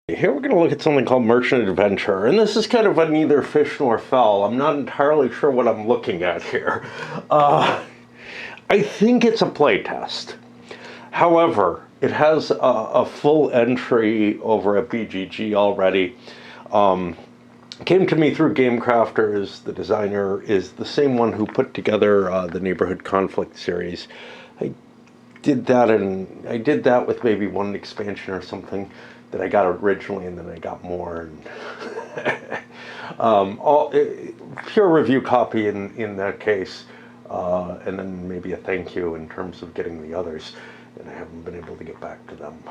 Here we're going to look at something called Merchant Adventure, and this is kind of a neither fish nor fowl. I'm not entirely sure what I'm looking at here. I think it's a playtest. However, it has a full entry over at BGG already. Came to me through GameCrafters. The designer is the same one who put together the Neighborhood Conflict series. I did that with maybe one expansion or something that I got originally, and then I got more. And pure review copy in that case, and then maybe a thank you in terms of getting the others, and I haven't been able to get back to them.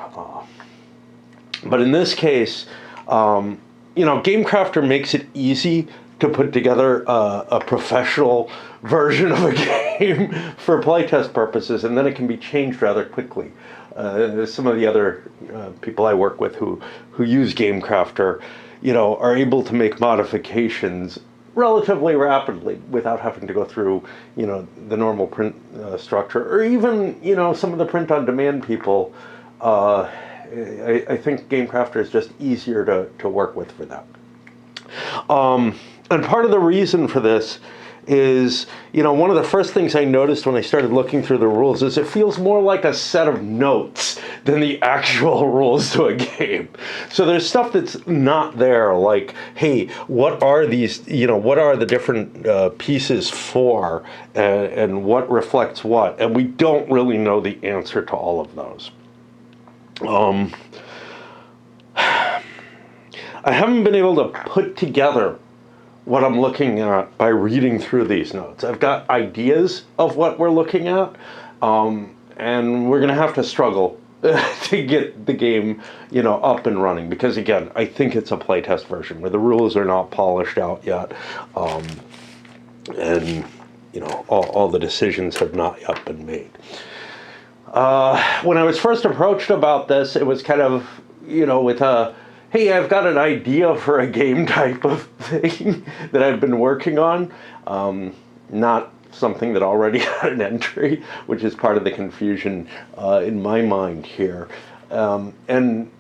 But in this case, GameCrafter makes it easy to put together a professional version of a game for playtest purposes, and then it can be changed rather quickly. Some of the other people I work with who use GameCrafter, are able to make modifications relatively rapidly without having to go through, the normal print structure, or even, some of the print-on-demand people. I think GameCrafter is just easier to work with for that. And part of the reason for this is, one of the first things I noticed when I started looking through the rules is it feels more like a set of notes than the actual rules to a game. So there's stuff that's not there, like, hey, what are these, what are the different pieces for, and what reflects what? And we don't really know the answer to all of those. I haven't been able to put together what I'm looking at by reading through these notes. I've got ideas of what we're looking at, and we're going to have to struggle to get the game, up and running. Because again, I think it's a playtest version where the rules are not polished out yet, and all the decisions have not yet been made. When I was first approached about this, it was kind of, with a, hey, I've got an idea for a game type of thing that I've been working on. Not something that already had an entry, which is part of the confusion in my mind here. And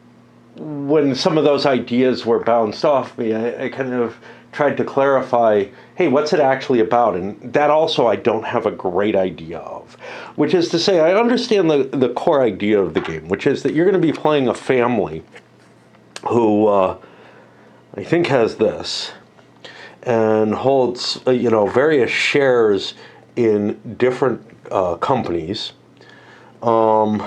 when some of those ideas were bounced off me, I kind of tried to clarify, hey, what's it actually about? And that also I don't have a great idea of. Which is to say, I understand the core idea of the game, which is that you're going to be playing a family who I think has this, and holds various shares in different companies, in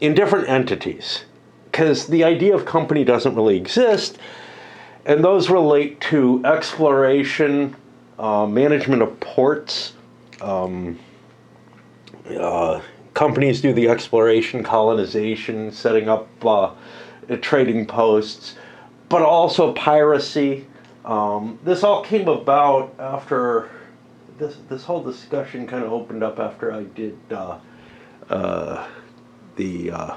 different entities, because the idea of company doesn't really exist, and those relate to exploration, management of ports. Companies do the exploration, colonization, setting up trading posts, but also piracy. This all came about after this whole discussion kind of opened up after I did the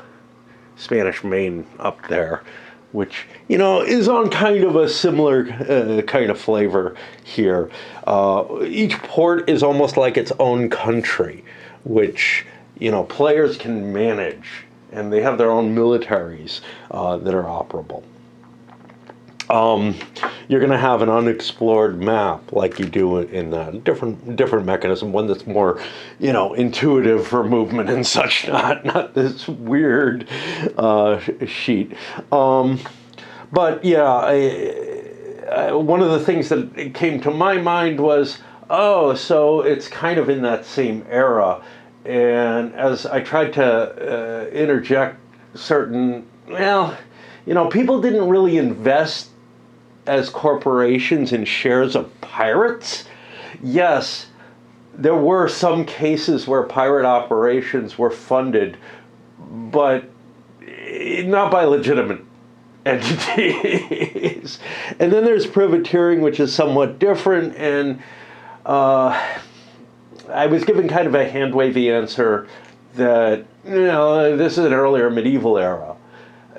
Spanish Main up there, which is on kind of a similar kind of flavor here. Each port is almost like its own country, which players can manage. And they have their own militaries that are operable. You're going to have an unexplored map like you do in that different mechanism, one that's more, intuitive for movement and such, not this weird sheet. But yeah, one of the things that came to my mind was, so it's kind of in that same era. And as I tried to interject certain, people didn't really invest as corporations in shares of pirates. Yes, there were some cases where pirate operations were funded, but not by legitimate entities. And then there's privateering, which is somewhat different, and I was given kind of a hand-wavy answer that, this is an earlier medieval era.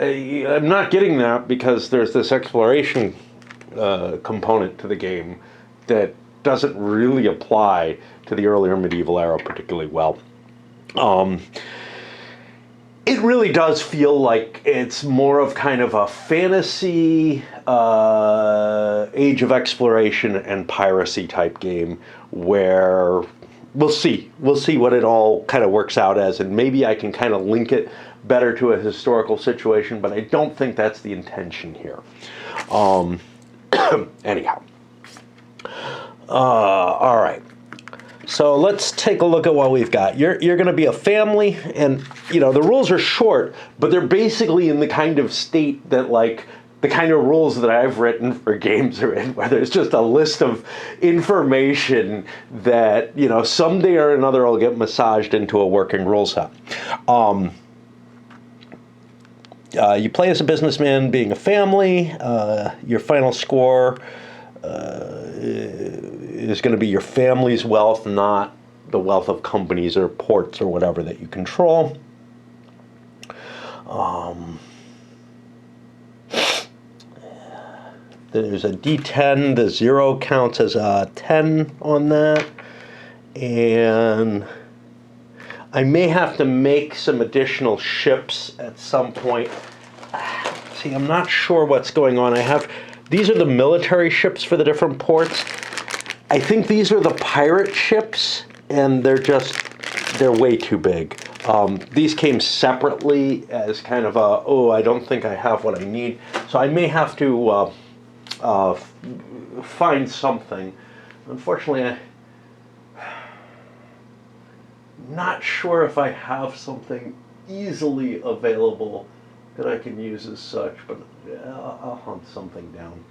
I'm not getting that because there's this exploration component to the game that doesn't really apply to the earlier medieval era particularly well. it really does feel like it's more of kind of a fantasy, age of exploration and piracy type game where we'll see what it all kind of works out as, and maybe I can kind of link it better to a historical situation, but I don't think that's the intention here. Anyhow, all right. So let's take a look at what we've got. You're going to be a family, and the rules are short, but they're basically in the kind of state that like the kind of rules that I've written for games are in, where there's just a list of information that someday or another will get massaged into a working rule set. You play as a businessman being a family. Your final score is going to be your family's wealth, not the wealth of companies or ports or whatever that you control. There's a D10. The 0 counts as a 10 on that. And I may have to make some additional ships at some point. See, I'm not sure what's going on. These are the military ships for the different ports. I think these are the pirate ships, and they're way too big. These came separately as kind of I don't think I have what I need. So I may have to find something. Unfortunately, I'm not sure if I have something easily available that I can use as such, but I'll hunt something down.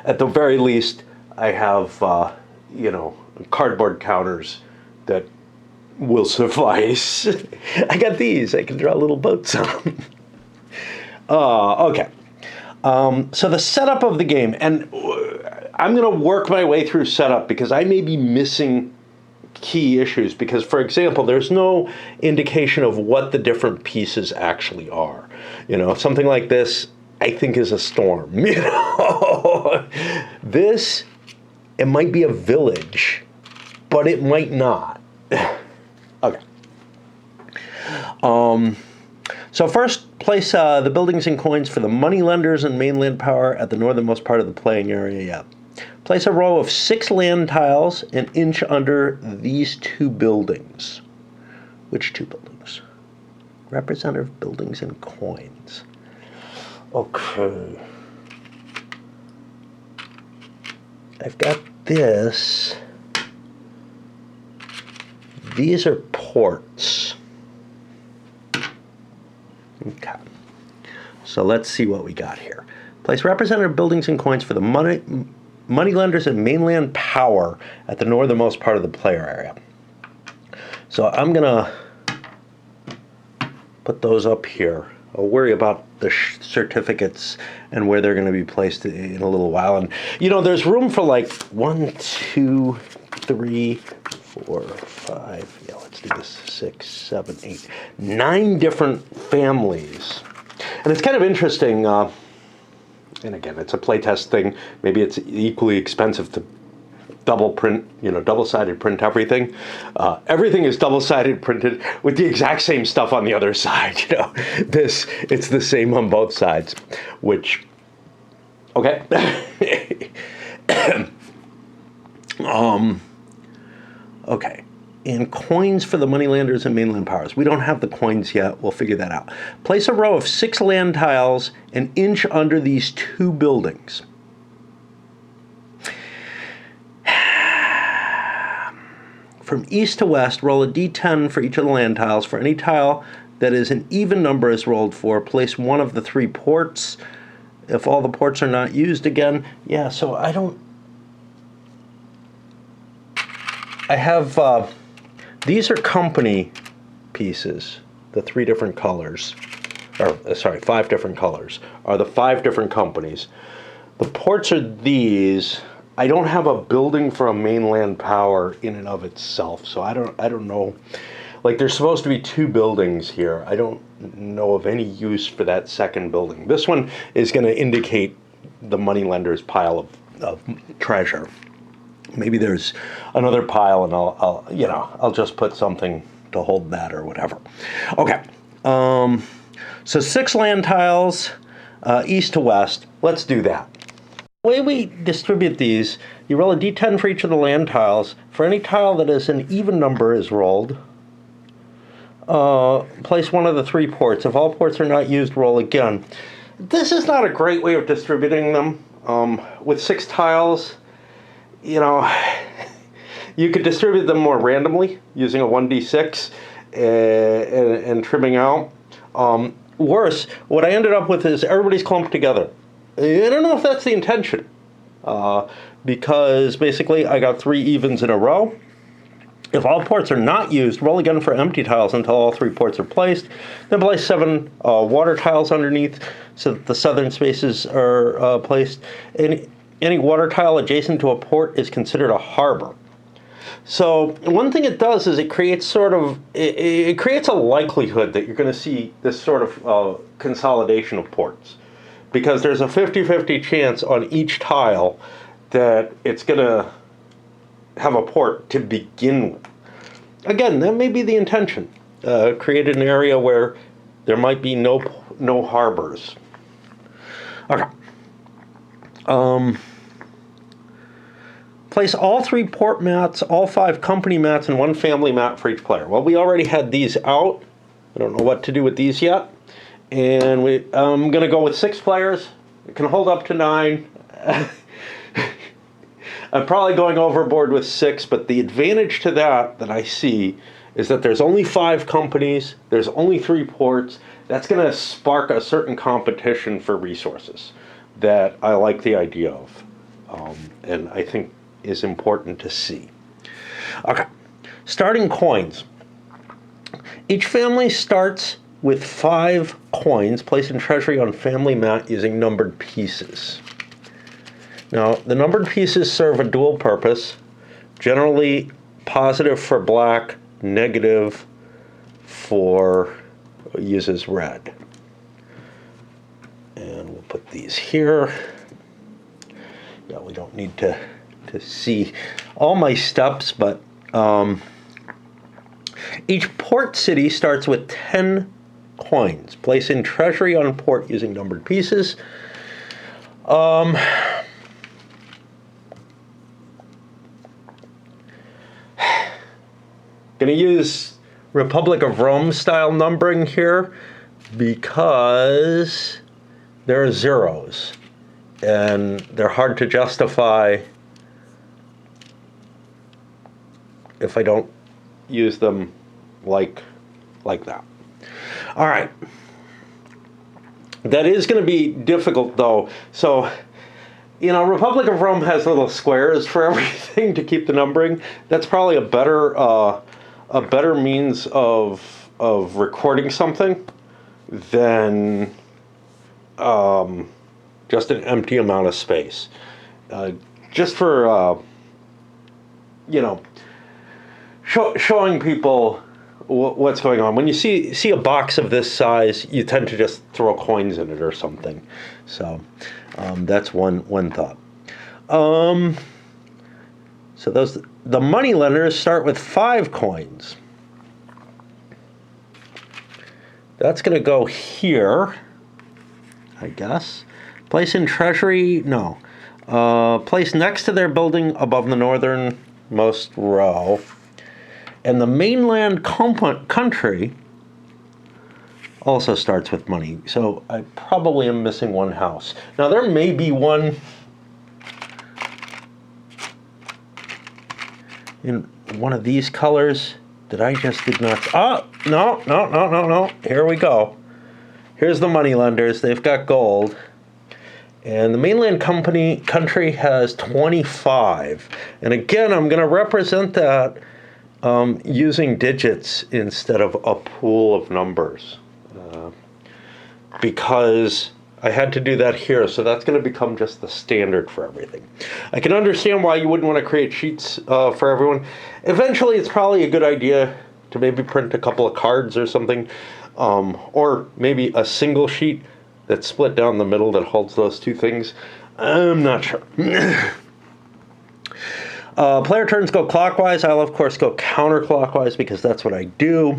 At the very least, I have, cardboard counters that will suffice. I got these. I can draw little boats on. Okay. So the setup of the game, and I'm going to work my way through setup because I may be missing key issues, because, for example, there's no indication of what the different pieces actually are. Something like this, I think, is a storm. This, it might be a village, but it might not. Okay. So first, place the buildings and coins for the moneylenders and mainland power at the northernmost part of the playing area. Yeah. Place a row of 6 land tiles an inch under these 2 buildings. Which 2 buildings? Representative buildings and coins. Okay. I've got this. These are ports. Okay. So let's see what we got here. Place representative buildings and coins for the moneylenders and mainland power at the northernmost part of the player area. So I'm going to put those up here. I'll worry about the certificates and where they're going to be placed in a little while. And, there's room for like 1, 2, 3, 4, 5. Yeah, let's do this. 6, 7, 8, 9 different families. And it's kind of interesting. And again, it's a playtest thing. Maybe it's equally expensive to double print, double-sided print everything. Everything is double-sided printed with the exact same stuff on the other side. It's the same on both sides, which, okay. Okay. And coins for the moneylenders and mainland powers. We don't have the coins yet. We'll figure that out. Place a row of 6 land tiles an inch under these 2 buildings. From east to west, roll a d10 for each of the land tiles. For any tile that is an even number is rolled for, place one of the 3 ports. If all the ports are not used again, yeah, so I have, these are company pieces, the 3 different colors, or sorry, 5 different colors, are the 5 different companies. The ports are these. I don't have a building for a mainland power in and of itself, so I don't know. Like, there's supposed to be 2 buildings here. I don't know of any use for that second building. This one is going to indicate the moneylender's pile of treasure. Maybe there's another pile, and I'll just put something to hold that or whatever. Okay, So 6 land tiles, east to west. Let's do that. The way we distribute these, you roll a d10 for each of the land tiles. For any tile that is an even number is rolled, place one of the 3 ports. If all ports are not used, roll again. This is not a great way of distributing them. With 6 tiles, you know, you could distribute them more randomly using a 1d6 and trimming out. Worse, what I ended up with is everybody's clumped together. I don't know if that's the intention, because basically I got 3 evens in a row. If all ports are not used, roll again for empty tiles until all 3 ports are placed. Then place 7 water tiles underneath so that the southern spaces are placed. Any water tile adjacent to a port is considered a harbor. So one thing it does is it creates sort of, it creates a likelihood that you're going to see this sort of consolidation of ports. Because there's a 50-50 chance on each tile that it's going to have a port to begin with. Again, that may be the intention. Create an area where there might be no harbors. Okay. Place all 3 port mats, all 5 company mats, and 1 family mat for each player. Well, we already had these out. I don't know what to do with these yet. And I'm going to go with 6 players. It can hold up to 9. I'm probably going overboard with 6, but the advantage to that I see is that there's only 5 companies, there's only 3 ports. That's going to spark a certain competition for resources that I like the idea of, and I think is important to see. Okay, starting coins. Each family starts with 5 coins placed in treasury on family mat using numbered pieces. Now, the numbered pieces serve a dual purpose, generally positive for black, negative for uses red. And we'll put these here. Yeah, we don't need to see all my steps, but each port city starts with 10 coins. Place in treasury on port using numbered pieces. Going to use Republic of Rome style numbering here because there are zeros and they're hard to justify if I don't use them like that. All right. That is going to be difficult though. So, you know, Republic of Rome has little squares for everything to keep the numbering. That's probably a better means of recording something than just an empty amount of space. Just for you know, showing people what's going on. When you see a box of this size, you tend to just throw coins in it or something. So that's one thought. So the money lenders start with 5 coins. That's going to go here, I guess. Place in treasury, no. Place next to their building above the northernmost row. And the mainland country also starts with money. So I probably am missing 1 house. Now there may be one in one of these colors that I just did not. Oh, no. Here we go. Here's the money lenders. They've got gold. And the mainland country has 25. And again, I'm going to represent that using digits instead of a pool of numbers. Because I had to do that here, so that's going to become just the standard for everything. I can understand why you wouldn't want to create sheets for everyone. Eventually, it's probably a good idea to maybe print a couple of cards or something, or maybe a single sheet that's split down the middle that holds those 2 things. I'm not sure. Player turns go clockwise. I'll, of course, go counterclockwise because that's what I do.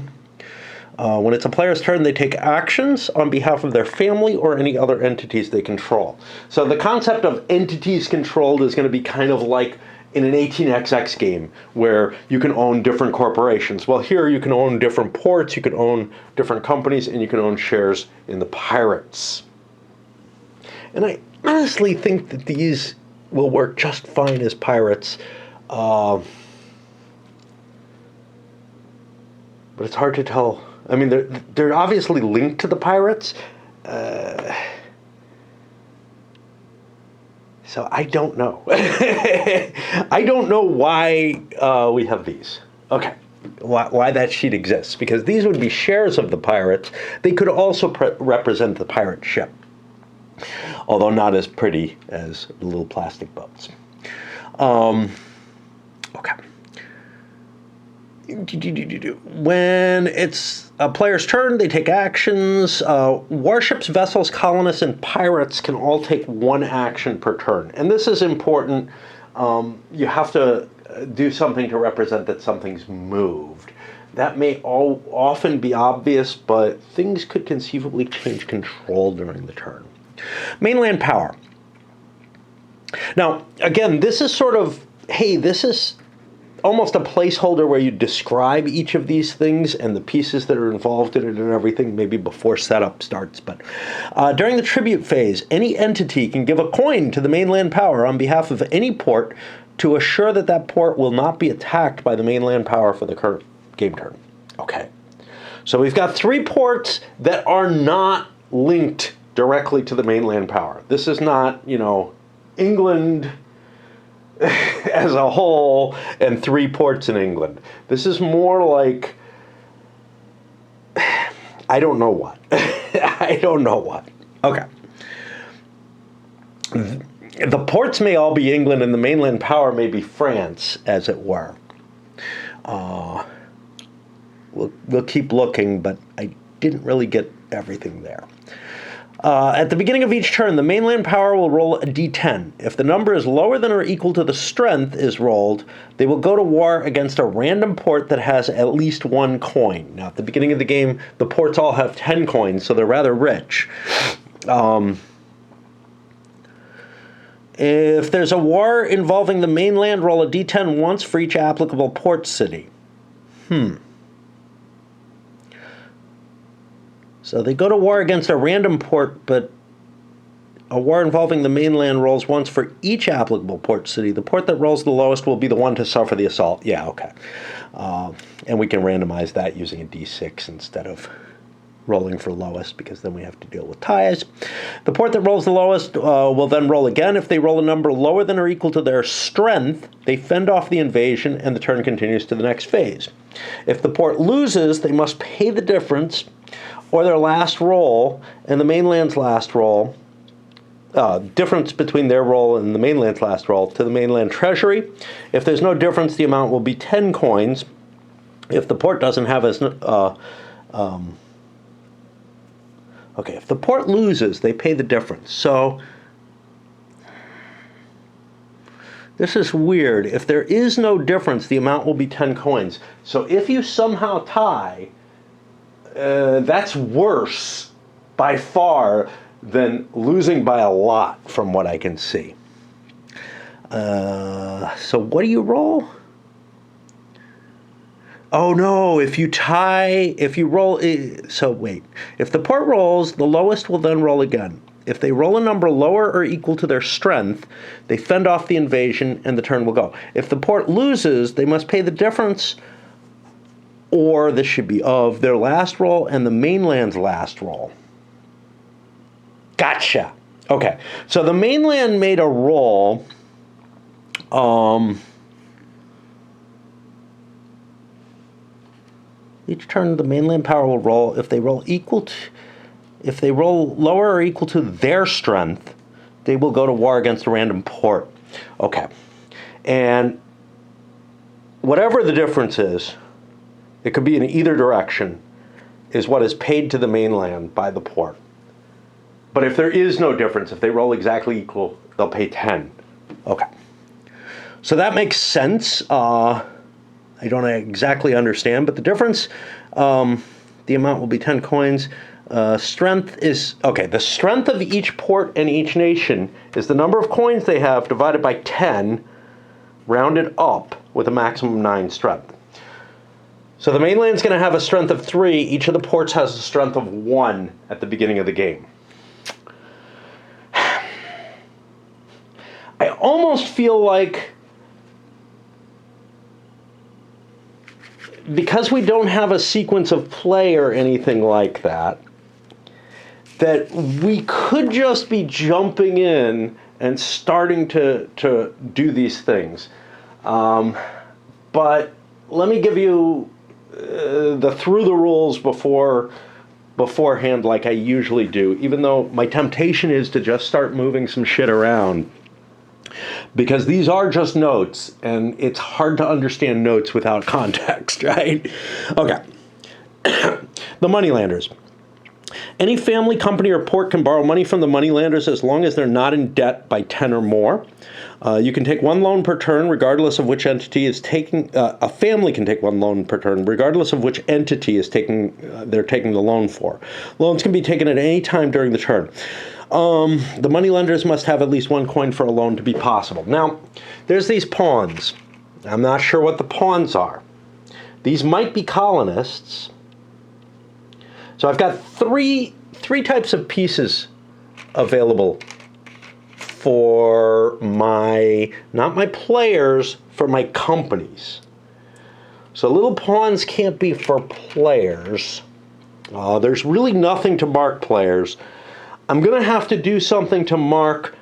When it's a player's turn, they take actions on behalf of their family or any other entities they control. So the concept of entities controlled is going to be kind of like in an 18xx game where you can own different corporations. Well, here you can own different ports, you can own different companies, and you can own shares in the pirates. And I honestly think that these will work just fine as pirates. But it's hard to tell. I mean, they're obviously linked to the pirates. So I don't know. I don't know why we have these. Okay, why that sheet exists. Because these would be shares of the pirates. They could also represent the pirate ship. Although not as pretty as the little plastic boats. Okay. When it's a player's turn, they take actions. Warships, vessels, colonists, and pirates can all take one action per turn. And this is important. You have to do something to represent that something's moved. That may often be obvious, but things could conceivably change control during the turn. Mainland power. Now, again, this is sort of, hey, this is almost a placeholder where you describe each of these things and the pieces that are involved in it and everything, maybe before setup starts. But during the tribute phase, any entity can give a coin to the mainland power on behalf of any port to assure that that port will not be attacked by the mainland power for the current game turn. Okay. So we've got 3 ports that are not linked directly to the mainland power. This is not, England as a whole and 3 ports in England. This is more like, I don't know what. I don't know what. Okay. The ports may all be England and the mainland power may be France, as it were. We'll keep looking, but I didn't really get everything there. At the beginning of each turn, the mainland power will roll a d10. If the number is lower than or equal to the strength is rolled, they will go to war against a random port that has at least 1 coin. Now, at the beginning of the game, the ports all have 10 coins, so they're rather rich. If there's a war involving the mainland, roll a d10 once for each applicable port city. So they go to war against a random port, but a war involving the mainland rolls once for each applicable port city. The port that rolls the lowest will be the one to suffer the assault. Yeah, okay. And we can randomize that using a d6 instead of rolling for lowest, because then we have to deal with ties. The port that rolls the lowest will then roll again. If they roll a number lower than or equal to their strength, they fend off the invasion, and the turn continues to the next phase. If the port loses, they must pay the difference or their last roll and the mainland's last roll, difference between their roll and the mainland's last roll, to the mainland treasury. If there's no difference, the amount will be 10 coins. If the port doesn't have as... okay, if the port loses, they pay the difference. So this is weird. If there is no difference, the amount will be 10 coins. So if you somehow tie, that's worse by far than losing by a lot, from what I can see. So what do you roll? Oh no, if you tie, if you roll, so wait. If the port rolls, the lowest will then roll again. If they roll a number lower or equal to their strength, they fend off the invasion and the turn will go. If the port loses, they must pay the difference, or this should be of their last roll and the mainland's last roll. Gotcha. Okay, so the mainland made a roll. Each turn, the mainland power will roll. If they roll lower or equal to their strength, they will go to war against a random port. Okay, and whatever the difference is, it could be in either direction, is what is paid to the mainland by the port. But if there is no difference, if they roll exactly equal, they'll pay 10. Okay. So that makes sense. I don't exactly understand, but the difference, The amount will be 10 coins. Strength is, okay, the strength of each port and each nation is the number of coins they have divided by 10, rounded up with a maximum of 9 strength. So the mainland's going to have a strength of 3. Each of the ports has a strength of 1 at the beginning of the game. I almost feel like, because we don't have a sequence of play or anything like that, that we could just be jumping in and starting to do these things. But let me give you the through the rules beforehand, like I usually do, even though my temptation is to just start moving some shit around, because these are just notes and it's hard to understand notes without context, right? Okay. The Moneylanders. Any family, company, or port can borrow money from the Moneylanders as long as they're not in debt by 10 or more. You can take 1 loan per turn, regardless of which entity is taking. A family can take 1 loan per turn, regardless of which entity is taking. They're taking the loan for. Loans can be taken at any time during the turn. The moneylenders must have at least 1 coin for a loan to be possible. Now, there's these pawns. I'm not sure what the pawns are. These might be colonists. So I've got three types of pieces available for my, not my players, for my companies. So little pawns can't be for players. There's really nothing to mark players. I'm going to have to do something to mark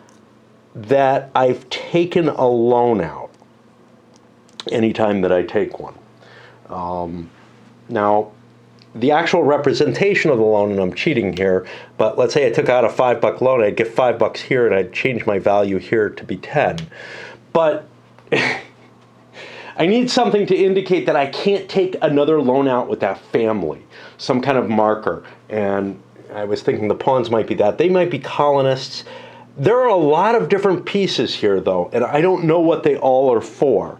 that I've taken a loan out anytime that I take one. Now, the actual representation of the loan, and I'm cheating here, but let's say I took out a $5 loan, I'd get $5 here and I'd change my value here to be 10. But I need something to indicate that I can't take another loan out with that family, some kind of marker. And I was thinking the pawns might be that. They might be colonists. There are a lot of different pieces here, though, and I don't know what they all are for,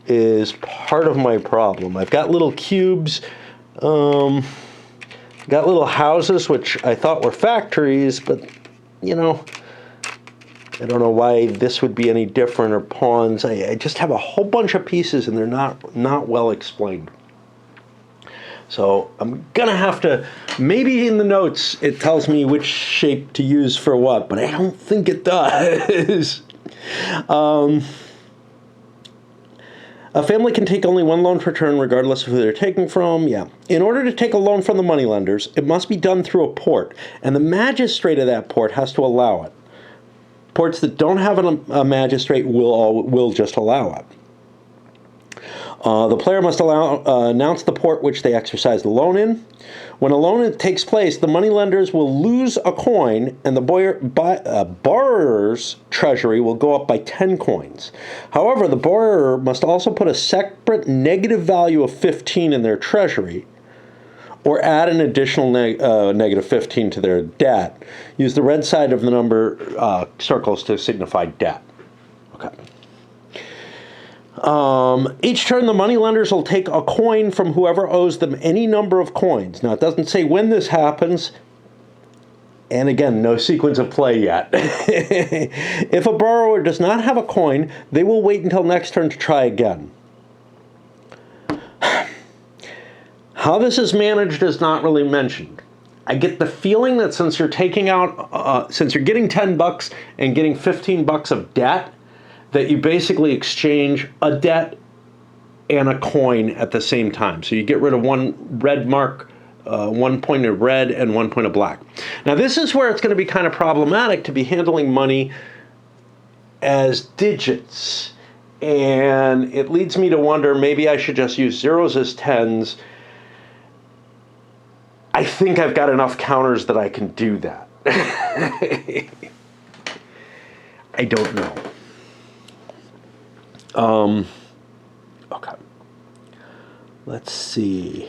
is part of my problem. I've got little cubes. Got little houses, which I thought were factories, but, you know, I don't know why this would be any different, or pawns. I just have a whole bunch of pieces, and they're not well explained. So I'm going to have to, maybe in the notes it tells me which shape to use for what, but I don't think it does. A family can take only 1 loan per turn, regardless of who they're taking from. Yeah. In order to take a loan from the moneylenders, it must be done through a port, and the magistrate of that port has to allow it. Ports that don't have a magistrate will just allow it. The player must announce the port which they exercise the loan in. When a loan takes place, the moneylenders will lose a coin, and the borrower's treasury will go up by 10 coins. However, the borrower must also put a separate negative value of 15 in their treasury, or add an additional negative 15 to their debt. Use the red side of the number circles to signify debt. Okay. Each turn, the moneylenders will take a coin from whoever owes them any number of coins. Now, it doesn't say when this happens, and again, no sequence of play yet. If a borrower does not have a coin, they will wait until next turn to try again. How this is managed is not really mentioned. I get the feeling that since you're taking out, since you're getting $10 and getting $15 of debt, that you basically exchange a debt and a coin at the same time. So you get rid of 1 red mark, 1 point of red and 1 point of black. Now this is where it's going to be kind of problematic to be handling money as digits. And it leads me to wonder, maybe I should just use zeros as 10s. I think I've got enough counters that I can do that. I don't know. Okay. Let's see.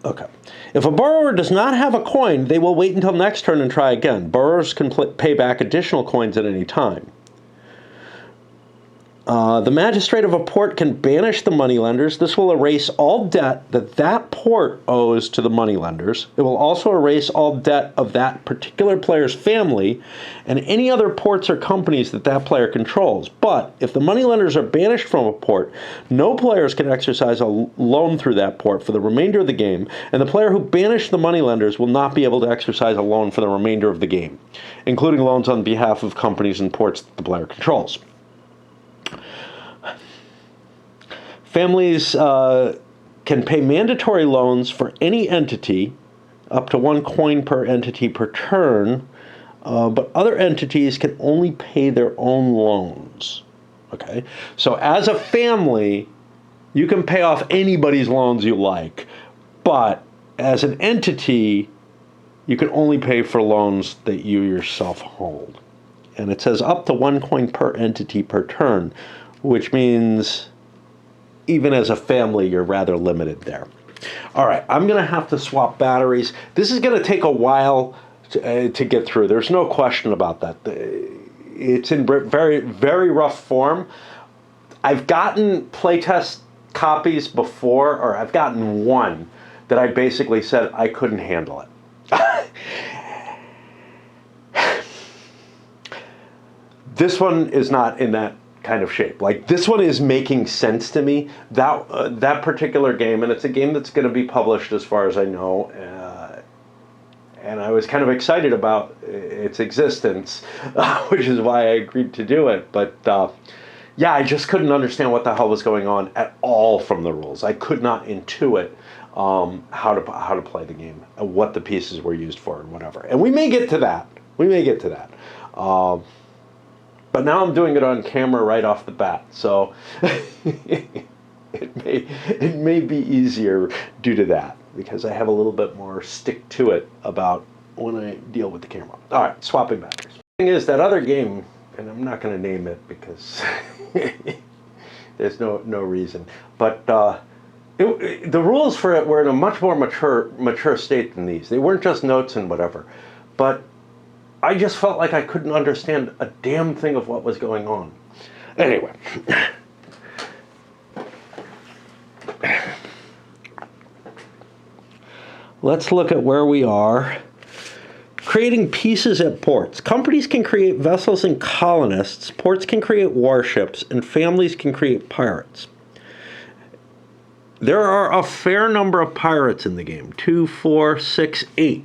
Okay. If a borrower does not have a coin, they will wait until next turn and try again. Borrowers can pay back additional coins at any time. The magistrate of a port can banish the moneylenders. This will erase all debt that port owes to the moneylenders. It will also erase all debt of that particular player's family and any other ports or companies that player controls. But if the moneylenders are banished from a port, no players can exercise a loan through that port for the remainder of the game, and the player who banished the moneylenders will not be able to exercise a loan for the remainder of the game, including loans on behalf of companies and ports that the player controls. Families can pay mandatory loans for any entity, up to 1 coin per entity per turn, but other entities can only pay their own loans. Okay, so as a family, you can pay off anybody's loans you like, but as an entity, you can only pay for loans that you yourself hold. And it says up to 1 coin per entity per turn, which means even as a family, you're rather limited there. All right, I'm going to have to swap batteries. This is going to take a while to get through. There's no question about that. It's in very, very rough form. I've gotten playtest copies before, or I've gotten one that I basically said I couldn't handle it. This one is not in that kind of shape. Like, this one is making sense to me. That particular game, and it's a game that's going to be published as far as I know, and I was kind of excited about its existence, which is why I agreed to do it. But yeah, I just couldn't understand what the hell was going on at all from the rules. I could not intuit how to play the game, and what the pieces were used for, and whatever. And we may get to that. But now I'm doing it on camera right off the bat, so it may be easier due to that, because I have a little bit more stick to it about when I deal with the camera. All right, swapping batteries. The thing is, that other game, and I'm not going to name it because there's no reason, but the rules for it were in a much more mature state than these. They weren't just notes and whatever, but I just felt like I couldn't understand a damn thing of what was going on. Anyway. Let's look at where we are. Creating pieces at ports. Companies can create vessels and colonists. Ports can create warships. And families can create pirates. There are a fair number of pirates in the game. 2, 4, 6, 8.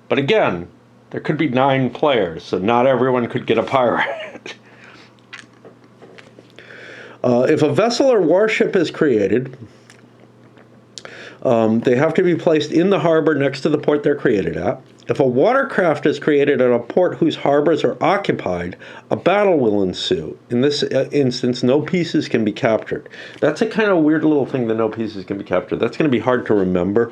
But again, there could be 9 players, so not everyone could get a pirate. If a vessel or warship is created, they have to be placed in the harbor next to the port they're created at. If a watercraft is created at a port whose harbors are occupied, a battle will ensue. In this instance, no pieces can be captured. That's a kind of weird little thing, that no pieces can be captured. That's going to be hard to remember.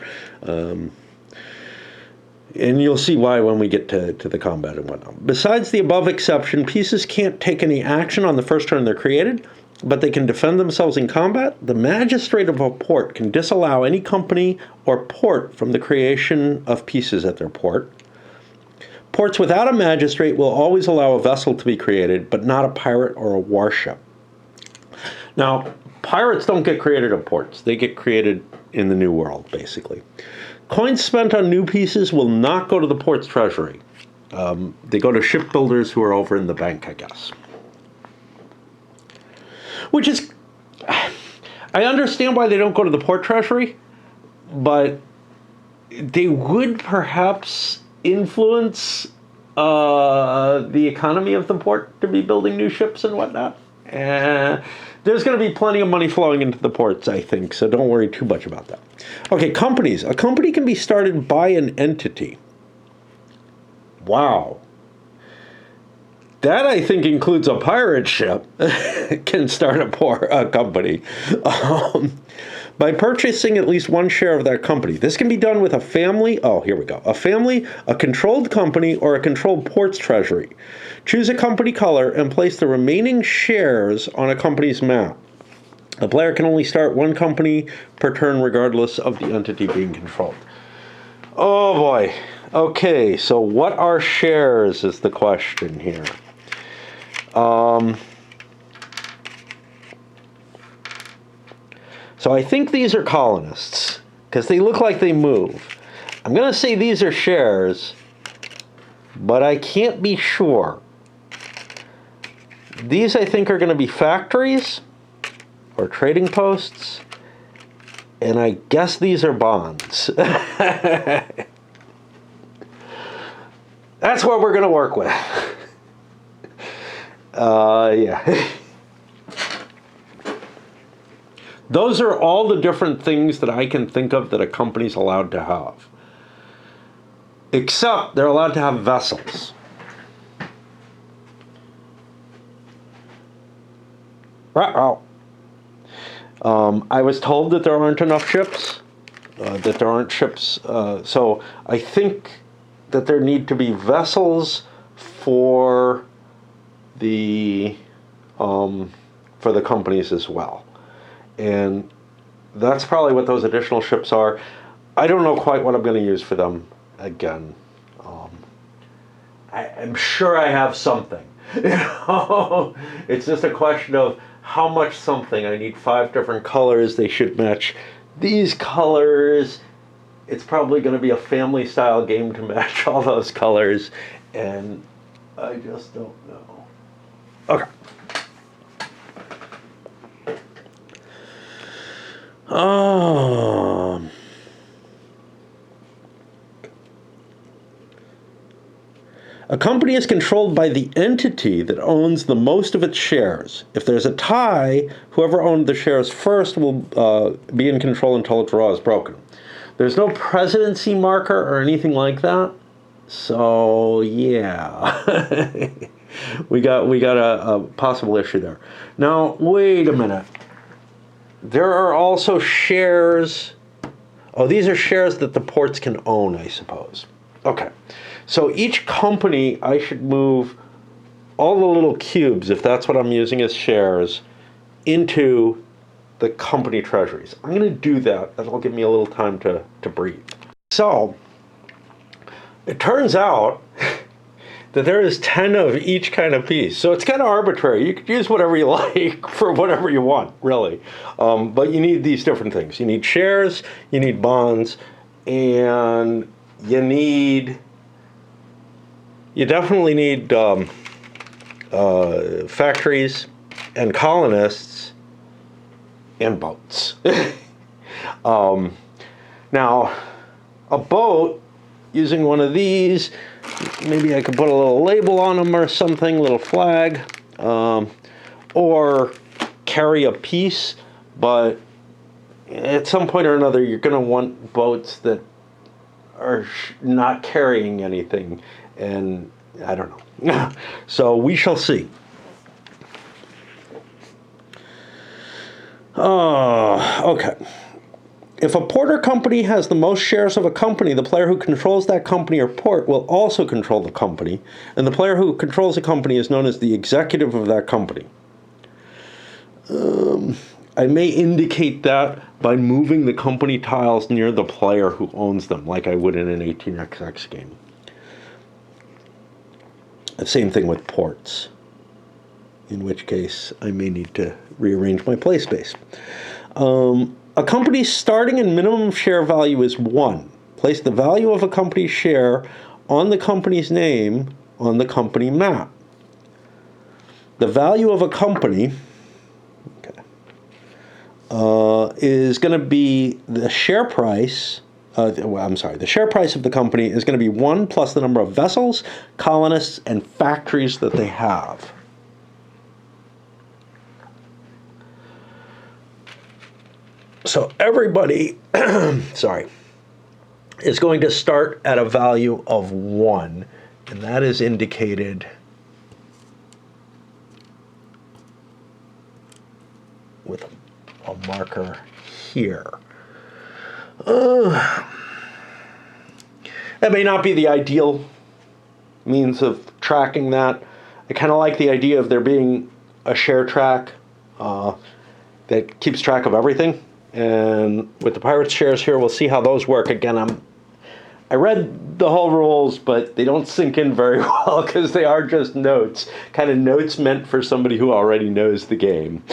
And you'll see why when we get to the combat and whatnot. Besides the above exception, pieces can't take any action on the first turn they're created, but they can defend themselves in combat. The magistrate of a port can disallow any company or port from the creation of pieces at their port. Ports without a magistrate will always allow a vessel to be created, but not a pirate or a warship. Now, pirates don't get created at ports. They get created in the New World, basically. Coins spent on new pieces will not go to the port's treasury. They go to shipbuilders who are over in the bank, I guess. Which is, I understand why they don't go to the port treasury, but they would perhaps influence the economy of the port to be building new ships and whatnot. There's going to be plenty of money flowing into the ports, I think, so don't worry too much about that. Okay, companies. A company can be started by an entity. Wow. That, I think, includes a pirate ship can start a company by purchasing at least one share of that company. This can be done with a family. Oh, here we go. A family, a controlled company, or a controlled port's treasury. Choose a company color and place the remaining shares on a company's map. A player can only start one company per turn regardless of the entity being controlled. Oh boy. Okay, so what are shares is the question here. So I think these are colonists, because they look like they move. I'm going to say these are shares, but I can't be sure. These, I think, are going to be factories or trading posts, and I guess these are bonds. That's what we're going to work with. Yeah. Those are all the different things that I can think of that a company's allowed to have. Except they're allowed to have vessels. Uh-oh. I was told that there aren't enough ships, that there aren't ships. So I think that there need to be vessels for the companies as well. And that's probably what those additional ships are. I don't know quite what I'm going to use for them again. I'm sure I have something. It's just a question of how much something. I need 5 different colors. They should match these colors. It's probably going to be a family style game to match all those colors. And I just don't know. Okay. A company is controlled by the entity that owns the most of its shares. If there's a tie, whoever owned the shares first will be in control until a draw is broken. There's no presidency marker or anything like that. So, yeah. we got a possible issue there. Now, wait a minute. There are also shares. Oh, these are shares that the ports can own, I suppose. Okay. So each company, I should move all the little cubes, if that's what I'm using as shares, into the company treasuries. I'm going to do that. That'll give me a little time to breathe. So it turns out that there is 10 of each kind of piece. So it's kind of arbitrary. You could use whatever you like for whatever you want, really. But you need these different things. You need shares, you need bonds, and you definitely need factories and colonists and boats. Now, a boat, using one of these, maybe I could put a little label on them or something, a little flag, or carry a piece, but at some point or another, you're going to want boats that are not carrying anything, and I don't know. So we shall see. Okay. If a port or company has the most shares of a company, the player who controls that company or port will also control the company, and the player who controls the company is known as the executive of that company. I may indicate that by moving the company tiles near the player who owns them, like I would in an 18xx game. The same thing with ports, in which case I may need to rearrange my play space. A company's starting and minimum share value is 1. Place the value of a company's share on the company's name on the company map. The value of a company is going to be the share price. The share price of the company is going to be 1 plus the number of vessels, colonists, and factories that they have. So everybody, is going to start at a value of 1, and that is indicated with a marker here. That may not be the ideal means of tracking that. I kind of like the idea of there being a share track that keeps track of everything. And with the Pirates shares here, we'll see how those work. Again, I read the whole rules, but they don't sink in very well because they are just notes, kind of notes meant for somebody who already knows the game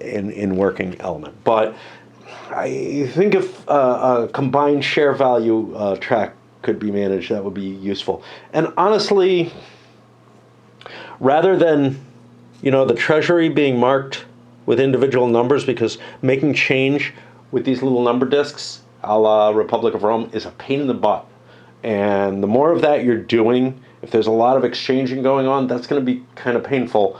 in working element. But I think if a combined share value track could be managed, that would be useful. And honestly, rather than the treasury being marked with individual numbers, because making change with these little number discs a la Republic of Rome is a pain in the butt. And the more of that you're doing, if there's a lot of exchanging going on, that's going to be kind of painful.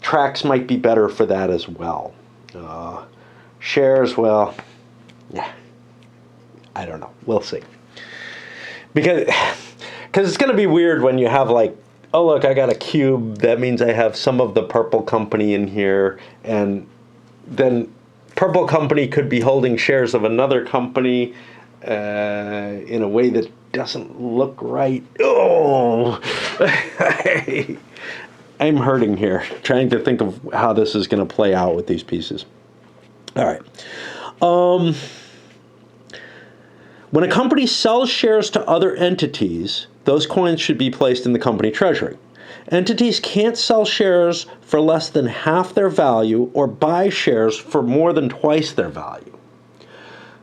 Tracks might be better for that as well. Shares, well, yeah, I don't know. We'll see. Because it's going to be weird when you have like, oh, look, I got a cube. That means I have some of the purple company in here. And then purple company could be holding shares of another company in a way that doesn't look right. Oh, I'm hurting here, trying to think of how this is going to play out with these pieces. All right. When a company sells shares to other entities, those coins should be placed in the company treasury. Entities can't sell shares for less than half their value or buy shares for more than twice their value.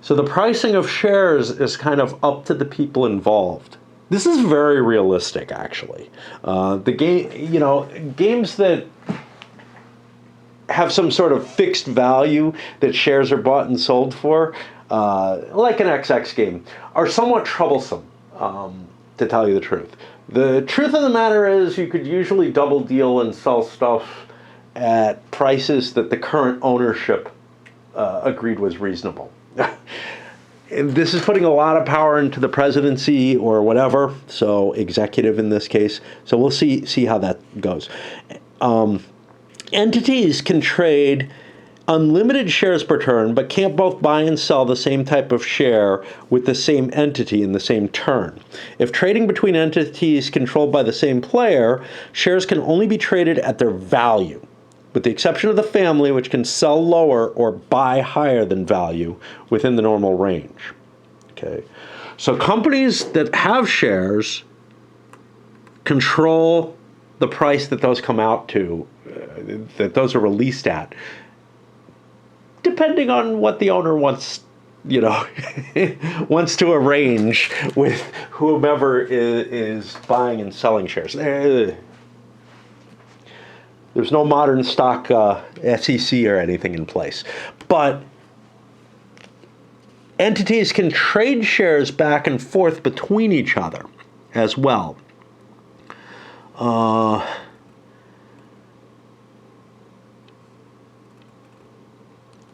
So the pricing of shares is kind of up to the people involved. This is very realistic, actually. The game, games that have some sort of fixed value that shares are bought and sold for, like an XX game, are somewhat troublesome, to tell you the truth. The truth of the matter is you could usually double deal and sell stuff at prices that the current ownership agreed was reasonable. This is putting a lot of power into the presidency or whatever, so executive in this case. So we'll see how that goes. Entities can trade unlimited shares per turn, but can't both buy and sell the same type of share with the same entity in the same turn. If trading between entities controlled by the same player, shares can only be traded at their value, with the exception of the family, which can sell lower or buy higher than value within the normal range. Okay, so companies that have shares control the price that those come out to, that those are released at, depending on what the owner wants, wants to arrange with whomever is buying and selling shares. There's no modern stock SEC or anything in place. But entities can trade shares back and forth between each other as well.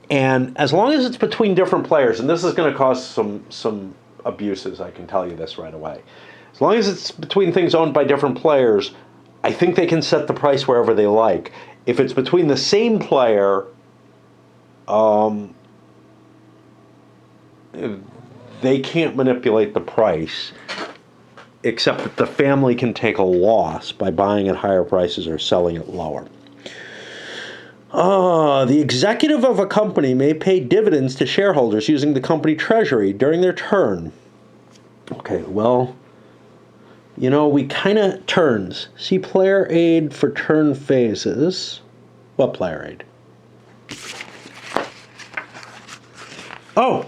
And as long as it's between different players, and this is going to cause some abuses, I can tell you this right away. As long as it's between things owned by different players, I think they can set the price wherever they like. If it's between the same player, they can't manipulate the price, except that the family can take a loss by buying at higher prices or selling it lower. The executive of a company may pay dividends to shareholders using the company treasury during their turn. Okay, well, we kind of turns. See player aid for turn phases. What player aid? Oh,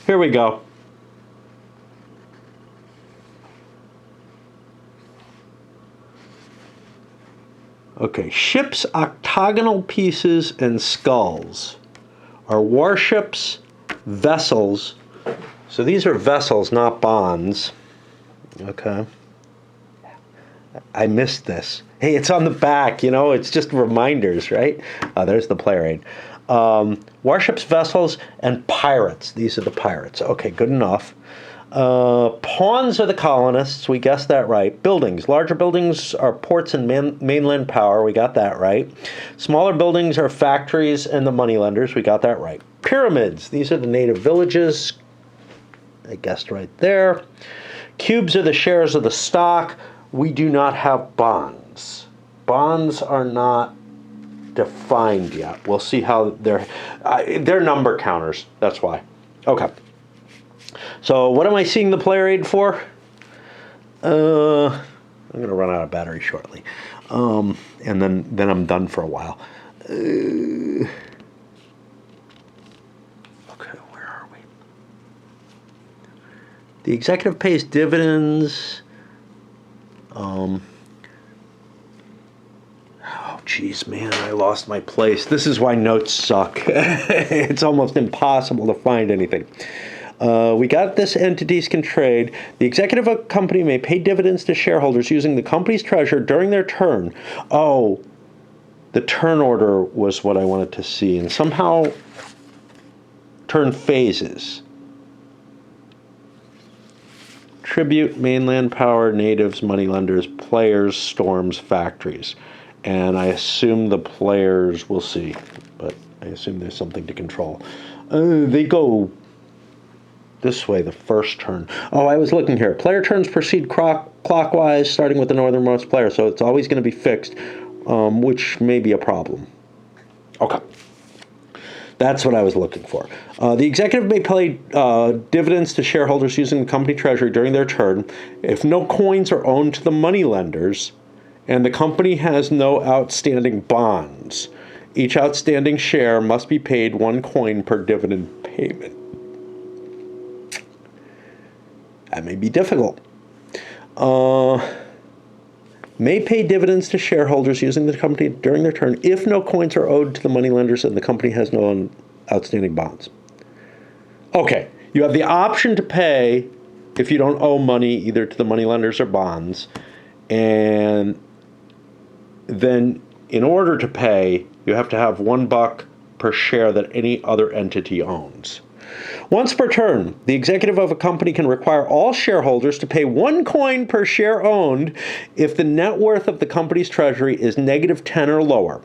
here we go. Okay, ships' octagonal pieces and skulls are warships, vessels. So these are vessels, not bonds. Okay. I missed this. Hey, it's on the back, it's just reminders, right? There's the player aid. Warships, vessels, and pirates. These are the pirates. Okay, good enough. Pawns are the colonists. We guessed that right. Buildings. Larger buildings are ports and mainland power. We got that right. Smaller buildings are factories and the moneylenders. We got that right. Pyramids. These are the native villages. I guessed right there. Cubes are the shares of the stock. We do not have bonds. Bonds are not defined yet. We'll see how they're number counters. That's why. Okay. So what am I seeing the player aid for? I'm going to run out of battery shortly. And then I'm done for a while. Okay, where are we? The executive pays dividends. Oh, geez, man, I lost my place. This is why notes suck. It's almost impossible to find anything. We got this entities can trade. The executive of a company may pay dividends to shareholders using the company's treasurer during their turn. Oh, the turn order was what I wanted to see. And somehow turn phases. Tribute, mainland power, natives, moneylenders, players, storms, factories. And I assume the players, we'll see. But I assume there's something to control. They go this way the first turn. Oh, I was looking here. Player turns proceed clockwise, starting with the northernmost player. So it's always going to be fixed, which may be a problem. Okay. That's what I was looking for. The executive may pay dividends to shareholders using the company treasury during their turn if no coins are owned to the moneylenders and the company has no outstanding bonds. Each outstanding share must be paid 1 coin per dividend payment. That may be difficult. May pay dividends to shareholders using the company during their turn if no coins are owed to the moneylenders and the company has no outstanding bonds. Okay, you have the option to pay if you don't owe money either to the moneylenders or bonds, and then in order to pay, you have to have $1 per share that any other entity owns. Once per turn, the executive of a company can require all shareholders to pay 1 coin per share owned if the net worth of the company's treasury is -10 or lower.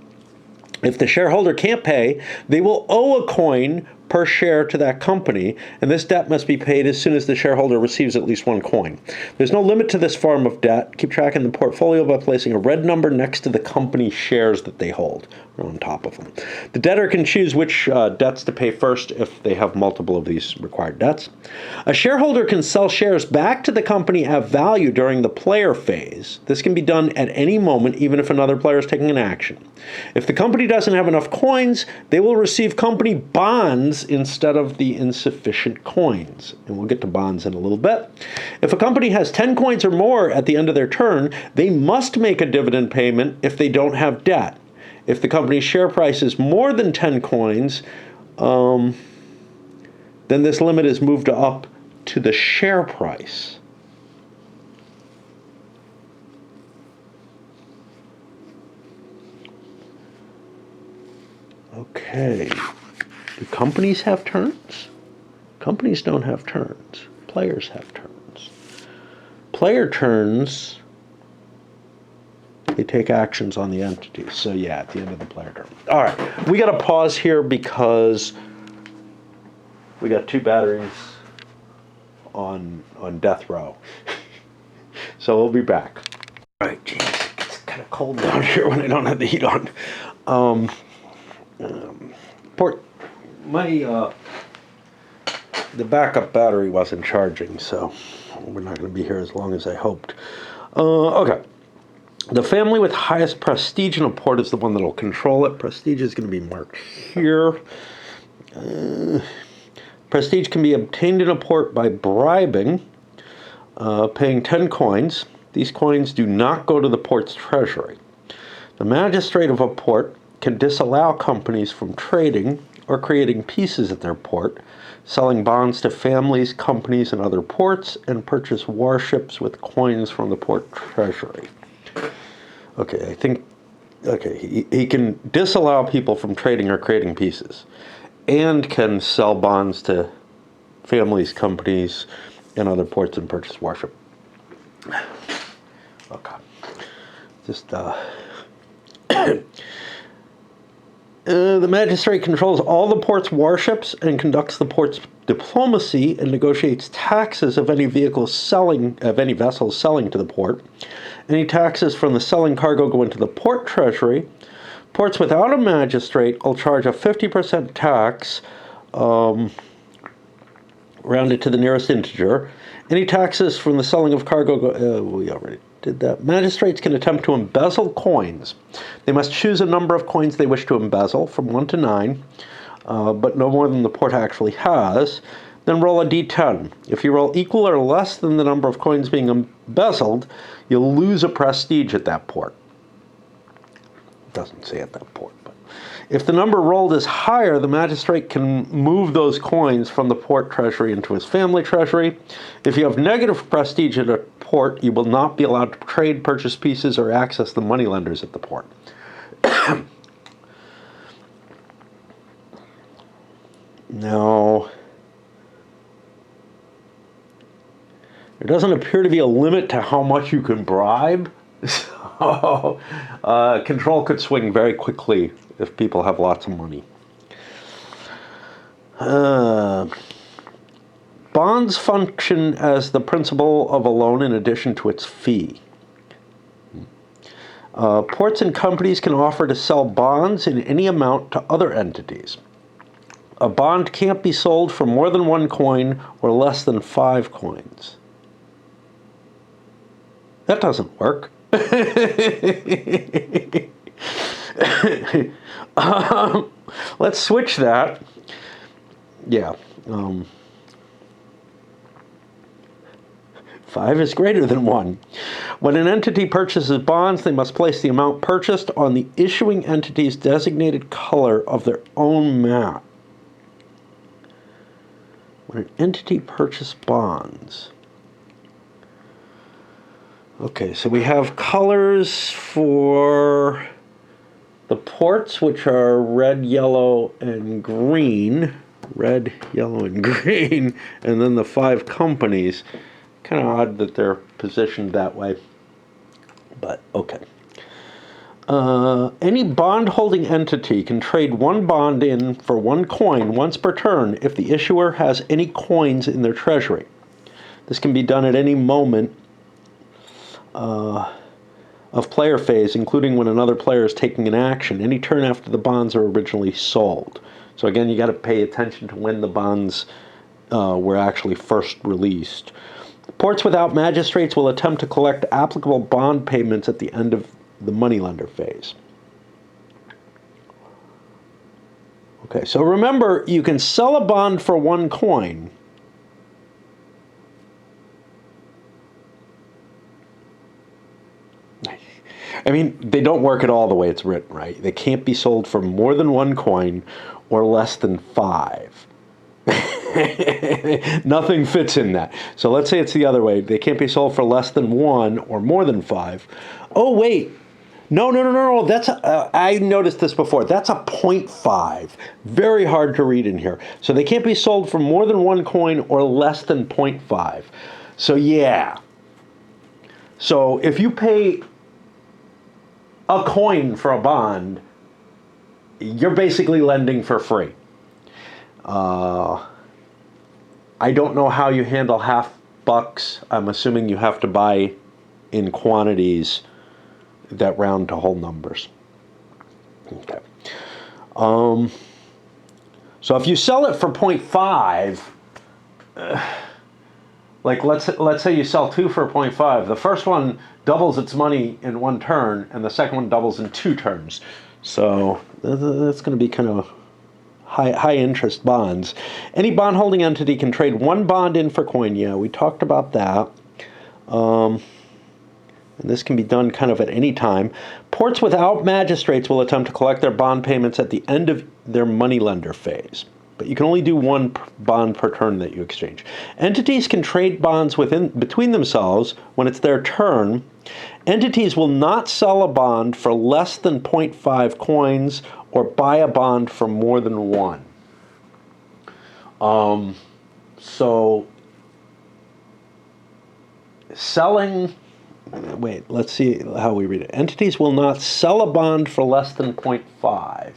If the shareholder can't pay, they will owe a coin per share to that company, and this debt must be paid as soon as the shareholder receives at least 1 coin. There's no limit to this form of debt. Keep track in the portfolio by placing a red number next to the company shares that they hold, or on top of them. The debtor can choose which debts to pay first if they have multiple of these required debts. A shareholder can sell shares back to the company at value during the player phase. This can be done at any moment, even if another player is taking an action. If the company doesn't have enough coins, they will receive company bonds instead of the insufficient coins. And we'll get to bonds in a little bit. If a company has 10 coins or more at the end of their turn, they must make a dividend payment if they don't have debt. If the company's share price is more than 10 coins, then this limit is moved up to the share price. Okay. Do companies have turns? Companies don't have turns. Players have turns. Player turns, they take actions on the entities. So yeah, at the end of the player turn. All right, we got to pause here because we got 2 batteries on death row. So we'll be back. All right, geez, it gets kind of cold down here when I don't have the heat on. The backup battery wasn't charging, so we're not going to be here as long as I hoped. Okay. The family with highest prestige in a port is the one that will control it. Prestige is going to be marked here. Prestige can be obtained in a port by bribing, paying 10 coins. These coins do not go to the port's treasury. The magistrate of a port can disallow companies from trading or creating pieces at their port, selling bonds to families, companies, and other ports, and purchase warships with coins from the port treasury. Okay, he can disallow people from trading or creating pieces, and can sell bonds to families, companies, and other ports and purchase warship. Okay. Just, the magistrate controls all the port's warships and conducts the port's diplomacy and negotiates taxes of any vessels selling to the port. Any taxes from the selling cargo go into the port treasury. Ports without a magistrate will charge a 50% tax rounded to the nearest integer. Any taxes from the selling of cargo, we already did that. Magistrates can attempt to embezzle coins. They must choose a number of coins they wish to embezzle, from 1 to 9, but no more than the port actually has. Then roll a d10. If you roll equal or less than the number of coins being embezzled, you'll lose a prestige at that port. It doesn't say at that port, but if the number rolled is higher, the magistrate can move those coins from the port treasury into his family treasury. If you have negative prestige at a port, you will not be allowed to trade, purchase pieces, or access the moneylenders at the port. Now, there doesn't appear to be a limit to how much you can bribe. So, control could swing very quickly if people have lots of money. Bonds function as the principal of a loan in addition to its fee. Ports and companies can offer to sell bonds in any amount to other entities. A bond can't be sold for more than 1 coin or less than 5 coins. That doesn't work. Let's switch that. Yeah. 5 is greater than 1. When an entity purchases bonds, they must place the amount purchased on the issuing entity's designated color of their own map. When an entity purchases bonds. Okay, so we have colors for the ports, which are red, yellow, and green. Red, yellow, and green. And then the 5 companies. Kind of odd that they're positioned that way. But, okay. Any bond-holding entity can trade 1 bond in for 1 coin once per turn if the issuer has any coins in their treasury. This can be done at any moment of player phase, including when another player is taking an action, any turn after the bonds are originally sold. So again, you got to pay attention to when the bonds were actually first released. Ports without magistrates will attempt to collect applicable bond payments at the end of the moneylender phase. Okay, so remember, you can sell a bond for 1 coin. I mean, they don't work at all the way it's written, right? They can't be sold for more than 1 coin or less than 5. Nothing fits in that. So let's say it's the other way. They can't be sold for less than 1 or more than 5. Oh, wait. No. That's I noticed this before. That's a 0.5. Very hard to read in here. So they can't be sold for more than 1 coin or less than 0.5. So yeah. So if you pay a coin for a bond, you're basically lending for free. I don't know how you handle $50. I'm assuming you have to buy in quantities that round to whole numbers. Okay. So if you sell it for 0.5, like let's say you sell 2 for 0.5, the first one doubles its money in 1 turn, and the second one doubles in 2 turns. So that's going to be kind of high interest bonds. Any bond holding entity can trade 1 bond in for coin. Yeah, we talked about that. And this can be done kind of at any time. Ports without magistrates will attempt to collect their bond payments at the end of their moneylender phase. But you can only do 1 bond per turn that you exchange. Entities can trade bonds between themselves when it's their turn. Entities will not sell a bond for less than 0.5 coins or buy a bond for more than 1. So selling, wait, let's see how we read it. Entities will not sell a bond for less than 0.5.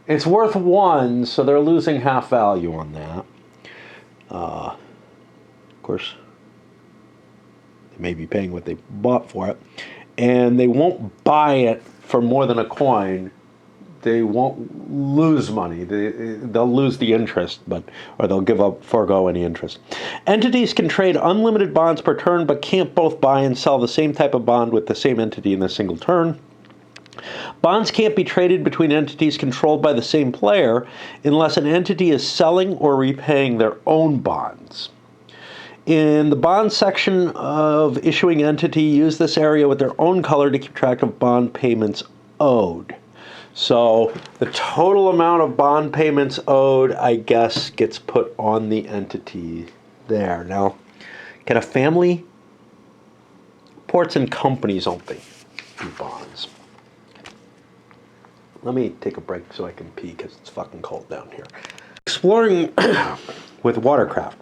It's worth 1, so they're losing half value on that. Of course, they may be paying what they bought for it. And they won't buy it for more than a coin. they won't lose money. They'll lose the interest, or they'll forego any interest. Entities can trade unlimited bonds per turn, but can't both buy and sell the same type of bond with the same entity in a single turn. Bonds can't be traded between entities controlled by the same player unless an entity is selling or repaying their own bonds. In the bond section of issuing entity, use this area with their own color to keep track of bond payments owed. So the total amount of bond payments owed, I guess, gets put on the entity there. Now, can a family, ports and companies only do bonds? Let me take a break so I can pee because it's fucking cold down here. Exploring with watercraft.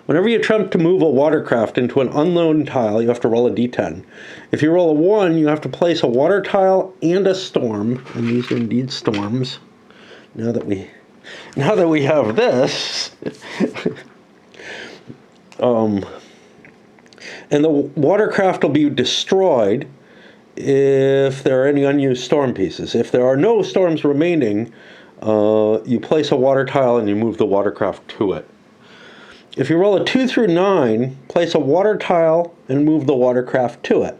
Whenever you attempt to move a watercraft into an unknown tile, you have to roll a d10. If you roll a 1, you have to place a water tile and a storm, and these are indeed storms. Now that we have this, and the watercraft will be destroyed if there are any unused storm pieces. If there are no storms remaining, you place a water tile and you move the watercraft to it. If you roll a 2 through 9, place a water tile and move the watercraft to it.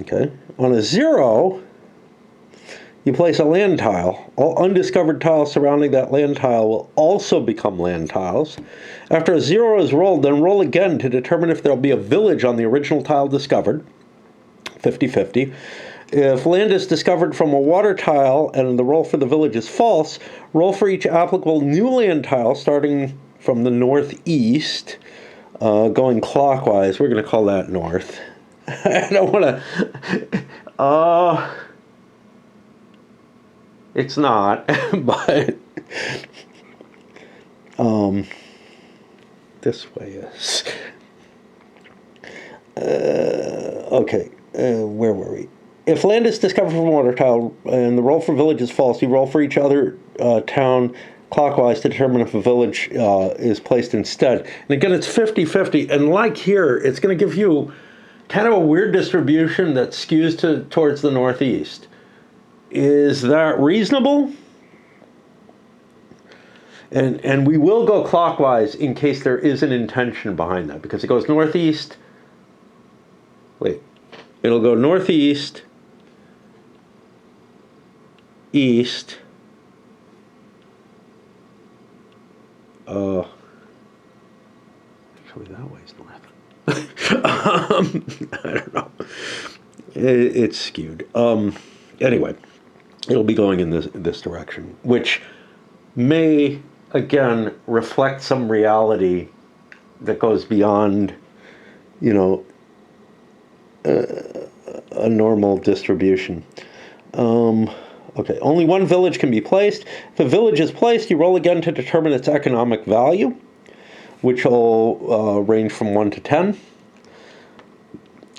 Okay. On a 0, you place a land tile. All undiscovered tiles surrounding that land tile will also become land tiles. After a 0 is rolled, then roll again to determine if there will be a village on the original tile discovered. 50-50. If land is discovered from a water tile and the roll for the village is false, roll for each applicable new land tile starting from the northeast, going clockwise. We're going to call that north. I don't want to... it's not, but... this way is... okay, where were we? If land is discovered from a water tile and the roll for village is false, you roll for each other town clockwise to determine if a village is placed instead. And again, it's 50-50. And like here, it's going to give you kind of a weird distribution that skews towards the northeast. Is that reasonable? And we will go clockwise in case there is an intention behind that, because it goes northeast. Wait. It'll go northeast, east, actually that way's north. I don't know. It's skewed. Anyway, it'll be going in this direction, which may, again, reflect some reality that goes beyond, you know, a normal distribution. Okay, only one village can be placed. If a village is placed, you roll again to determine its economic value, which will range from 1 to 10.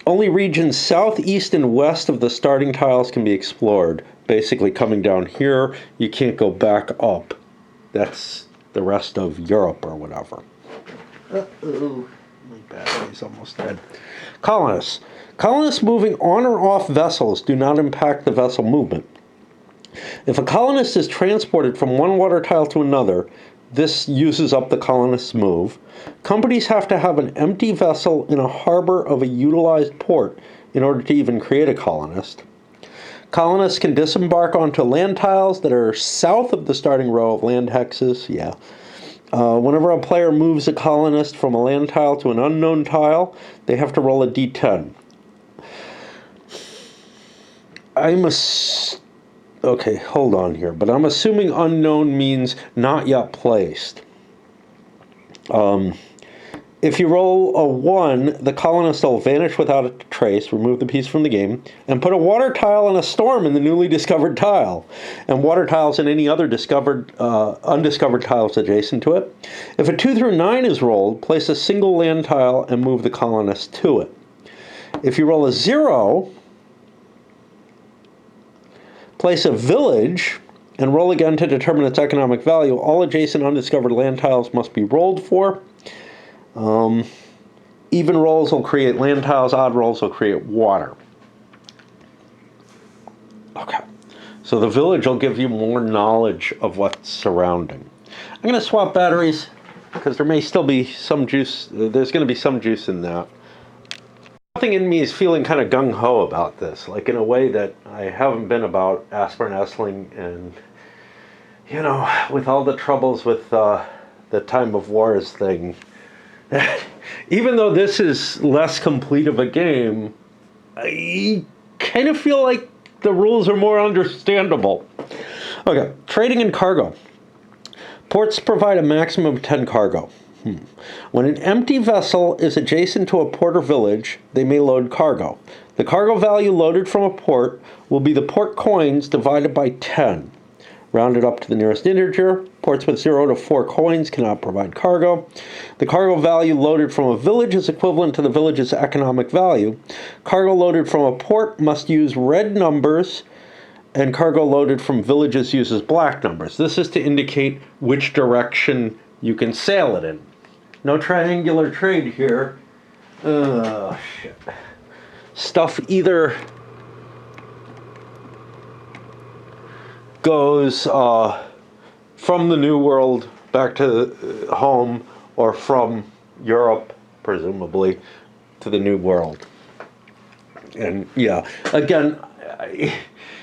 Only regions south, east, and west of the starting tiles can be explored. Basically, coming down here, you can't go back up. That's the rest of Europe or whatever. Uh-oh, my battery's almost dead. Colonists. Colonists moving on or off vessels do not impact the vessel movement. If a colonist is transported from one water tile to another, this uses up the colonist's move. Companies have to have an empty vessel in a harbor of a utilized port in order to even create a colonist. Colonists can disembark onto land tiles that are south of the starting row of land hexes. Yeah. Whenever a player moves a colonist from a land tile to an unknown tile, they have to roll a d10. Okay, hold on here, but I'm assuming unknown means not yet placed. If you roll a 1, the colonist will vanish without a trace, remove the piece from the game, and put a water tile and a storm in the newly discovered tile, and water tiles and any other undiscovered tiles adjacent to it. If a 2 through 9 is rolled, place a single land tile and move the colonist to it. If you roll a 0, place a village and roll again to determine its economic value. All adjacent undiscovered land tiles must be rolled for. Even rolls will create land tiles, odd rolls will create water. Okay, So the village will give you more knowledge of what's surrounding. I'm going to swap batteries because there may still be some juice. There's going to be some juice in that. Something in me is feeling kind of gung-ho about this, like in a way that I haven't been about Aspirin Essling, and, you know, with all the troubles with the Time of Wars thing. Even though this is less complete of a game, I kind of feel like the rules are more understandable. Okay, trading and cargo. Ports provide a maximum of 10 cargo. When an empty vessel is adjacent to a port or village, they may load cargo. The cargo value loaded from a port will be the port coins divided by 10. Rounded up to the nearest integer, ports with 0 to 4 coins cannot provide cargo. The cargo value loaded from a village is equivalent to the village's economic value. Cargo loaded from a port must use red numbers, and cargo loaded from villages uses black numbers. This is to indicate which direction you can sail it in. No triangular trade here. Oh, shit. Stuff either goes from the New World back to home, or from Europe, presumably, to the New World. And yeah, again,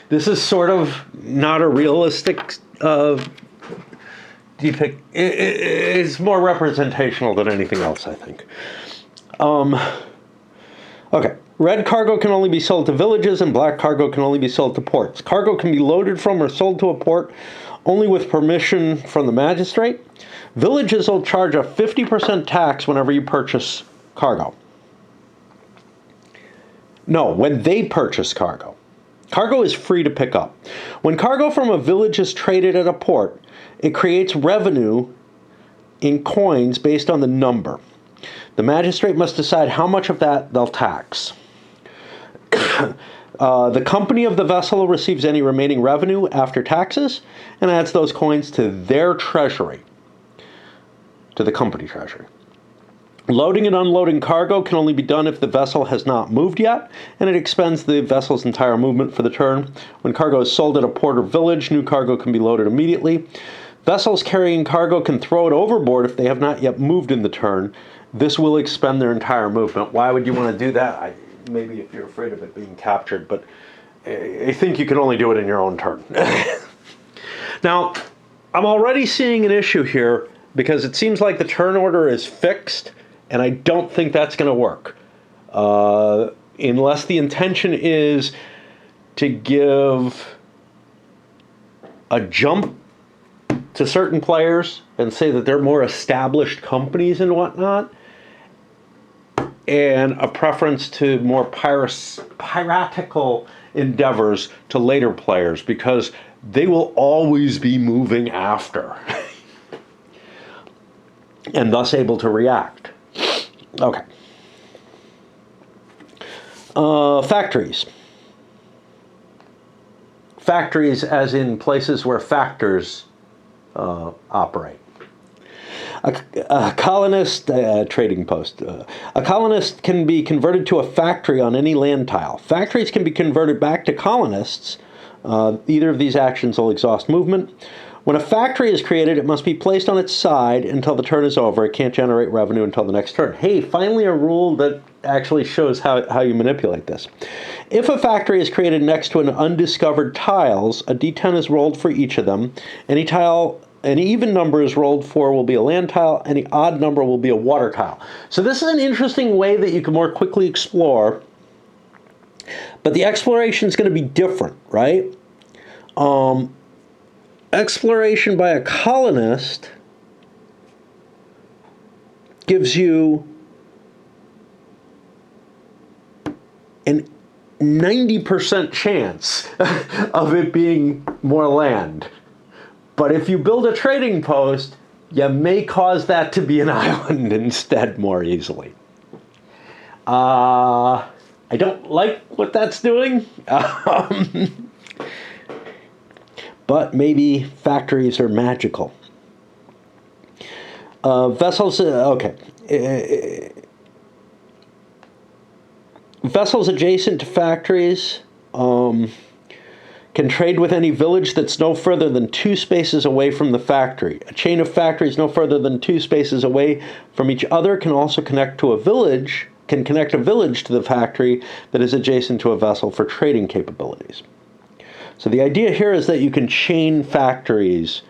this is sort of not a realistic depict. It's more representational than anything else, I think. Okay. Red cargo can only be sold to villages, and black cargo can only be sold to ports. Cargo can be loaded from or sold to a port only with permission from the magistrate. Villages will charge a 50% tax whenever you purchase cargo. No, when they purchase cargo. Cargo is free to pick up. When cargo from a village is traded at a port, it creates revenue in coins based on the number. The magistrate must decide how much of that they'll tax. The company of the vessel receives any remaining revenue after taxes and adds those coins to their treasury, to the company treasury. Loading and unloading cargo can only be done if the vessel has not moved yet, and it expends the vessel's entire movement for the turn. When cargo is sold at a port or village, new cargo can be loaded immediately. Vessels carrying cargo can throw it overboard if they have not yet moved in the turn. This will expend their entire movement. Why would you want to do that? Maybe if you're afraid of it being captured, but I think you can only do it in your own turn. Now, I'm already seeing an issue here because it seems like the turn order is fixed, and I don't think that's going to work. Unless the intention is to give a jump to certain players and say that they're more established companies and whatnot, and a preference to more piratical endeavors to later players, because they will always be moving after and thus able to react. Okay. Factories. Factories as in places where factors operate. A colonist, trading post. A colonist can be converted to a factory on any land tile. Factories can be converted back to colonists. Either of these actions will exhaust movement. When a factory is created, it must be placed on its side until the turn is over. It can't generate revenue until the next turn. Hey, finally a rule that actually shows how you manipulate this. If a factory is created next to an undiscovered tiles, a d10 is rolled for each of them. Any even number is rolled for will be a land tile. Any odd number will be a water tile. So this is an interesting way that you can more quickly explore. But the exploration is going to be different, right? Exploration by a colonist gives you an 90% chance of it being more land. But if you build a trading post, you may cause that to be an island instead more easily. I don't like what that's doing. But maybe factories are magical. Vessels, okay. Vessels adjacent to factories can trade with any village that's no further than 2 spaces away from the factory. A chain of factories no further than 2 spaces away from each other can also connect a village to the factory that is adjacent to a vessel for trading capabilities. So the idea here is that you can chain factories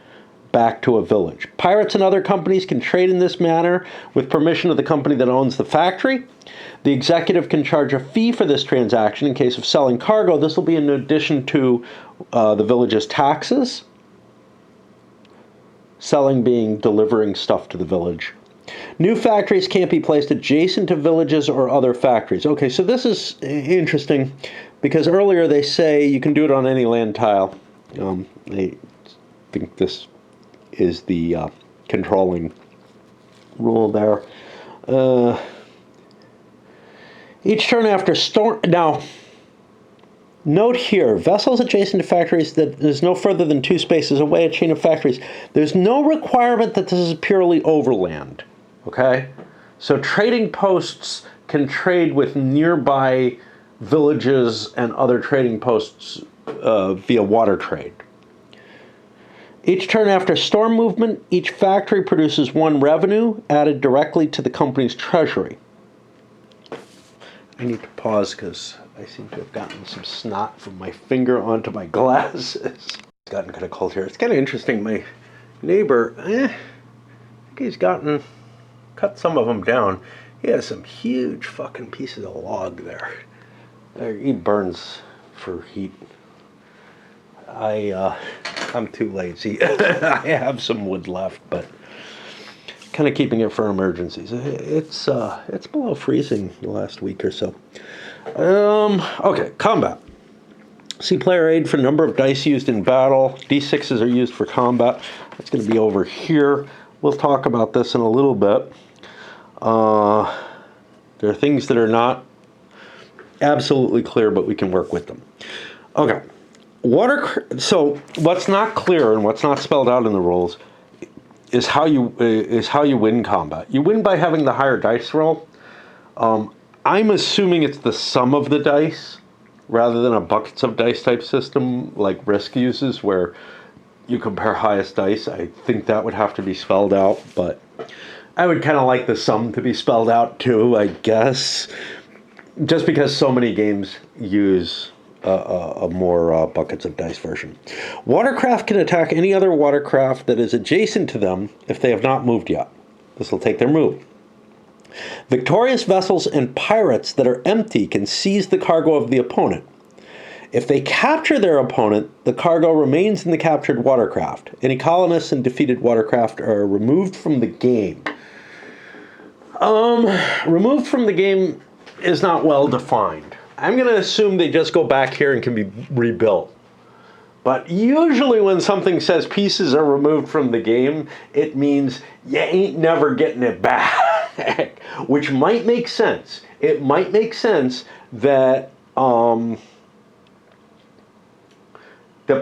back to a village. Pirates and other companies can trade in this manner with permission of the company that owns the factory. The executive can charge a fee for this transaction in case of selling cargo. This will be in addition to the village's taxes. Selling being delivering stuff to the village. New factories can't be placed adjacent to villages or other factories. Okay, so this is interesting because earlier they say you can do it on any land tile. They think this is the controlling rule there. Each turn after storm... Now, note here, vessels adjacent to factories that is no further than 2 spaces away, a chain of factories. There's no requirement that this is purely overland, okay? So trading posts can trade with nearby villages and other trading posts via water trade. Each turn after storm movement, each factory produces 1 revenue added directly to the company's treasury. I need to pause because I seem to have gotten some snot from my finger onto my glasses. It's gotten kind of cold here. It's kind of interesting. My neighbor, I think he's cut some of them down. He has some huge fucking pieces of log there. He burns for heat. I'm too lazy. I have some wood left, but kind of keeping it for emergencies. It's below freezing the last week or so. Okay, combat. See player aid for number of dice used in battle. D6s are used for combat. That's going to be over here. We'll talk about this in a little bit. There are things that are not absolutely clear, but we can work with them. Okay. So what's not clear and what's not spelled out in the rules is how you win combat. You win by having the higher dice roll. I'm assuming it's the sum of the dice rather than a buckets of dice type system like Risk uses where you compare highest dice. I think that would have to be spelled out, but I would kind of like the sum to be spelled out too, I guess, just because so many games use a more buckets of dice version. Watercraft can attack any other watercraft that is adjacent to them if they have not moved yet. This will take their move. Victorious vessels and pirates that are empty can seize the cargo of the opponent. If they capture their opponent, the cargo remains in the captured watercraft. Any colonists and defeated watercraft are removed from the game. Removed from the game is not well defined. I'm going to assume they just go back here and can be rebuilt. But usually when something says pieces are removed from the game, it means you ain't never getting it back. Which might make sense. It might make sense that the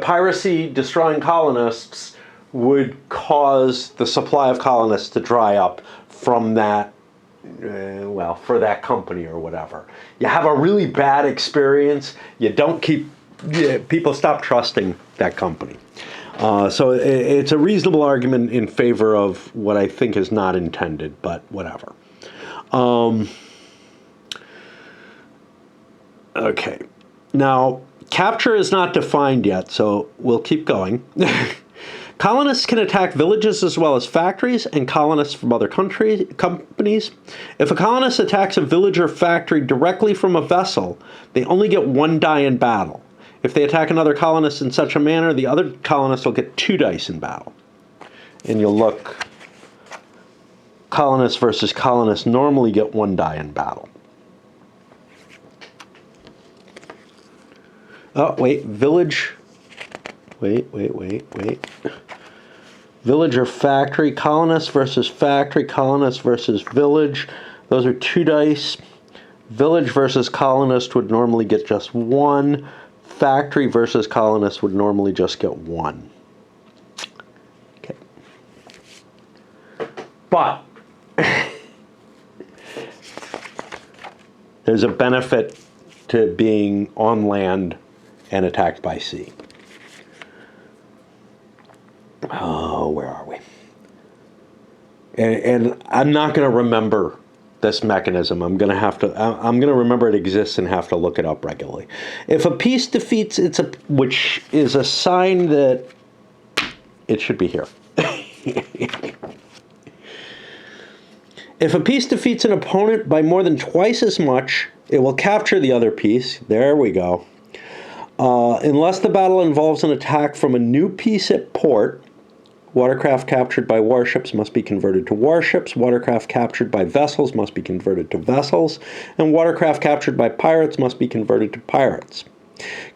piracy destroying colonists would cause the supply of colonists to dry up from that, for that company or whatever. You have a really bad experience, people stop trusting that company. So it's a reasonable argument in favor of what I think is not intended, but whatever. Okay. Now, capture is not defined yet, so we'll keep going. Colonists can attack villages as well as factories and colonists from other companies. If a colonist attacks a village or factory directly from a vessel, they only get 1 die in battle. If they attack another colonist in such a manner, the other colonist will get 2 dice in battle. And you'll look, colonists versus colonists normally get 1 die in battle. Oh, wait, village. Wait. Village or factory, colonist versus factory, colonist versus village. Those are 2 dice. Village versus colonist would normally get just 1. Factory versus colonist would normally just get 1. Okay. But there's a benefit to being on land and attacked by sea. Oh, where are we? And I'm not going to remember this mechanism. I'm going to remember it exists and have to look it up regularly. If a piece defeats which is a sign that it should be here. If a piece defeats an opponent by more than twice as much, it will capture the other piece. There we go. Unless the battle involves an attack from a new piece at port, watercraft captured by warships must be converted to warships, watercraft captured by vessels must be converted to vessels, and watercraft captured by pirates must be converted to pirates.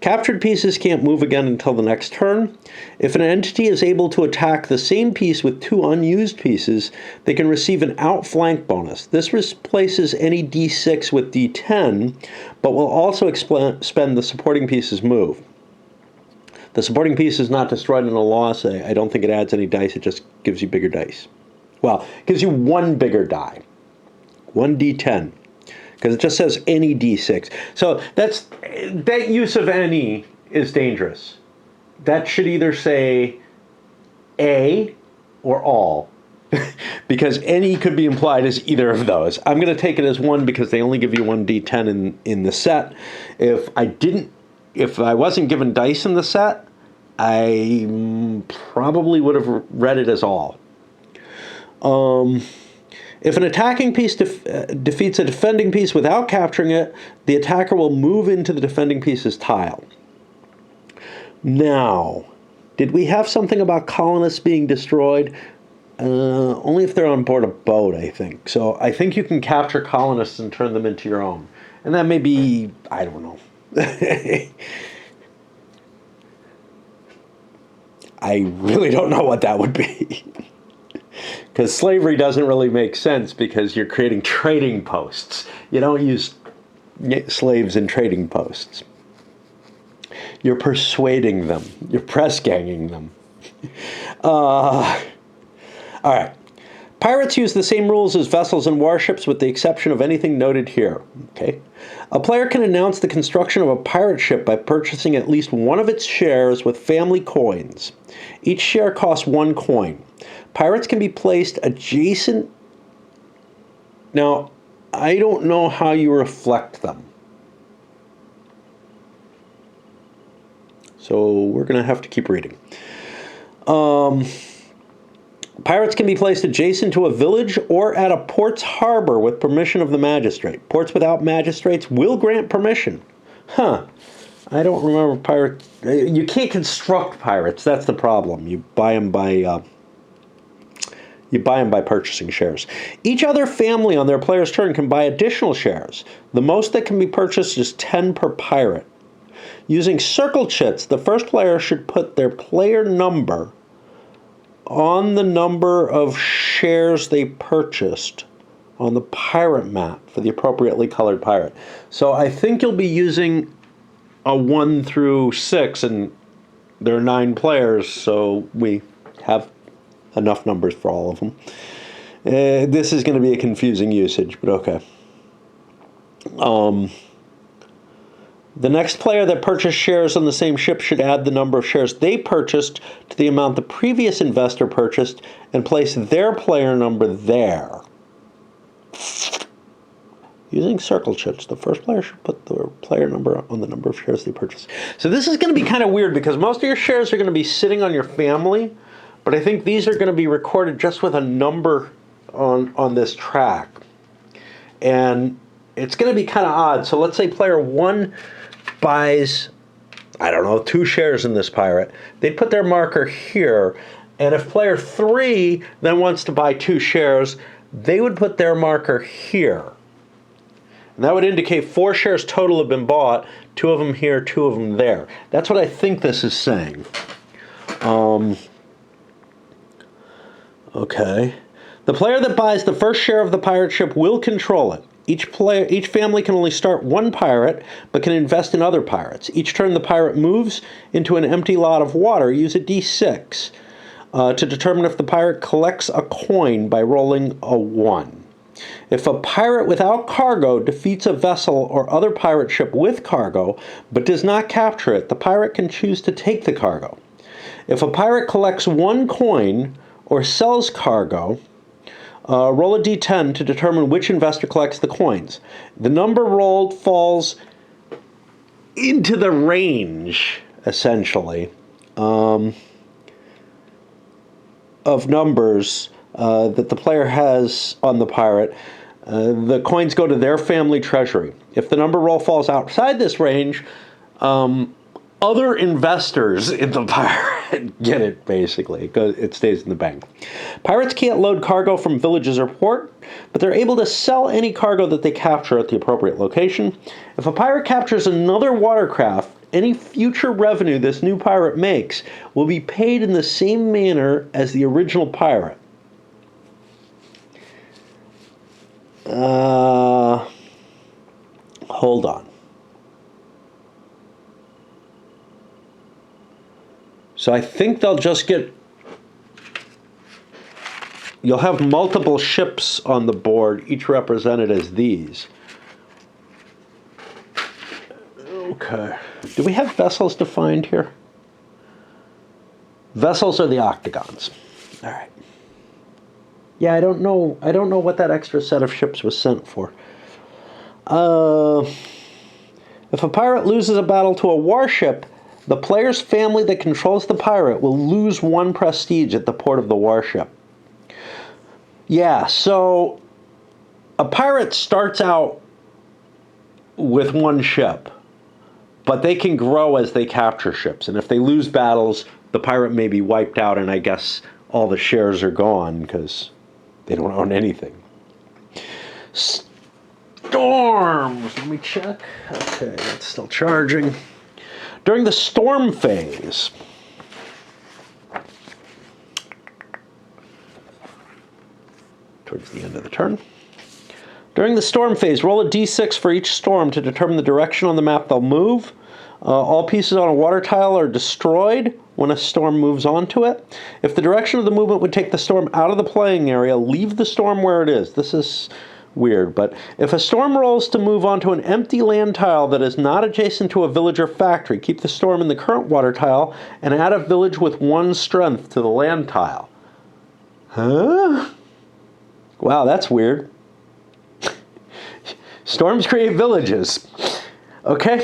Captured pieces can't move again until the next turn. If an entity is able to attack the same piece with 2 unused pieces, they can receive an outflank bonus. This replaces any d6 with d10, but will also expend the supporting piece's move. The supporting piece is not destroyed in a loss. I don't think it adds any dice. It just gives you bigger dice. Well, it gives you 1 bigger die. 1 d10. Because it just says any d6. So that use of any is dangerous. That should either say a or all. Because any could be implied as either of those. I'm going to take it as 1 because they only give you 1 d10 in the set. If I wasn't given dice in the set, I probably would have read it as all. If an attacking piece defeats a defending piece without capturing it, the attacker will move into the defending piece's tile. Now, did we have something about colonists being destroyed? Only if they're on board a boat, I think. So I think you can capture colonists and turn them into your own. And that may be, I don't know. I really don't know what that would be. Because slavery doesn't really make sense because you're creating trading posts. You don't use slaves in trading posts. You're persuading them. You're press ganging them. All right. Pirates use the same rules as vessels and warships with the exception of anything noted here. Okay. A player can announce the construction of a pirate ship by purchasing at least one of its shares with family coins. Each share costs 1 coin. Pirates can be placed adjacent. Now, I don't know how you reflect them. So we're going to have to keep reading. Pirates can be placed adjacent to a village or at a port's harbor with permission of the magistrate. Ports without magistrates will grant permission. Huh. I don't remember pirates. You can't construct pirates. That's the problem. You buy them by purchasing shares. Each other family on their player's turn can buy additional shares. The most that can be purchased is 10 per pirate. Using circle chits, the first player should put their player number on the number of shares they purchased on the pirate map for the appropriately colored pirate. So I think you'll be using a 1 through 6, and there are 9 players, so we have enough numbers for all of them. This is going to be a confusing usage, but okay. The next player that purchased shares on the same ship should add the number of shares they purchased to the amount the previous investor purchased and place their player number there. Using circle chits, the first player should put the player number on the number of shares they purchased. So this is going to be kind of weird because most of your shares are going to be sitting on your family, but I think these are going to be recorded just with a number on this track. And it's going to be kind of odd. So let's say player 1 buys, I don't know, 2 shares in this pirate. They'd put their marker here. And if player 3 then wants to buy 2 shares, they would put their marker here. And that would indicate 4 shares total have been bought, 2 of them here, 2 of them there. That's what I think this is saying. Okay. The player that buys the first share of the pirate ship will control it. Each family can only start 1 pirate, but can invest in other pirates. Each turn the pirate moves into an empty lot of water, use a d6 to determine if the pirate collects a coin by rolling a 1. If a pirate without cargo defeats a vessel or other pirate ship with cargo, but does not capture it, the pirate can choose to take the cargo. If a pirate collects 1 coin or sells cargo, roll a d10 to determine which investor collects the coins. The number rolled falls into the range, essentially, of numbers that the player has on the pirate. The coins go to their family treasury. If the number roll falls outside this range, other investors in the pirate get it, basically. It stays in the bank. Pirates can't load cargo from villages or port, but they're able to sell any cargo that they capture at the appropriate location. If a pirate captures another watercraft, any future revenue this new pirate makes will be paid in the same manner as the original pirate. Hold on. So I think they'll just get... You'll have multiple ships on the board, each represented as these. Okay. Do we have vessels defined here? Vessels are the octagons. All right. Yeah, I don't know what that extra set of ships was sent for. If a pirate loses a battle to a warship, the player's family that controls the pirate will lose 1 prestige at the port of the warship. Yeah, so a pirate starts out with 1 ship, but they can grow as they capture ships. And if they lose battles, the pirate may be wiped out, and I guess all the shares are gone because they don't own anything. Storms. Let me check. Okay, that's still charging. During the storm phase, towards the end of the turn. During the storm phase, roll a d6 for each storm to determine the direction on the map they'll move. All pieces on a water tile are destroyed when a storm moves onto it. If the direction of the movement would take the storm out of the playing area, leave the storm where it is. This is weird, but if a storm rolls to move onto an empty land tile that is not adjacent to a village or factory, keep the storm in the current water tile and add a village with 1 strength to the land tile. Huh? Wow, that's weird. Storms create villages. Okay.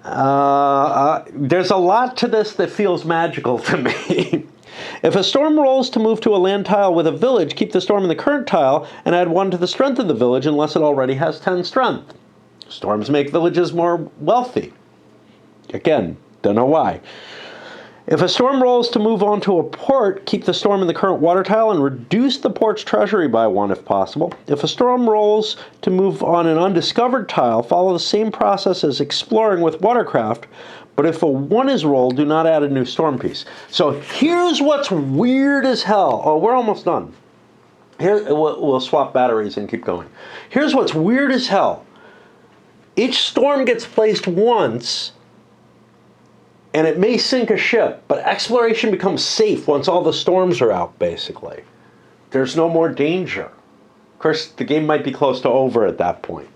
There's a lot to this that feels magical to me. If a storm rolls to move to a land tile with a village, keep the storm in the current tile and add 1 to the strength of the village unless it already has 10 strength. Storms make villages more wealthy. Again, don't know why. If a storm rolls to move onto a port, keep the storm in the current water tile and reduce the port's treasury by 1 if possible. If a storm rolls to move on an undiscovered tile, follow the same process as exploring with watercraft, but if a 1 is rolled, do not add a new storm piece. So here's what's weird as hell. Oh, we're almost done. Here, we'll swap batteries and keep going. Here's what's weird as hell. Each storm gets placed once, and it may sink a ship, but exploration becomes safe once all the storms are out, basically. There's no more danger. Of course, the game might be close to over at that point.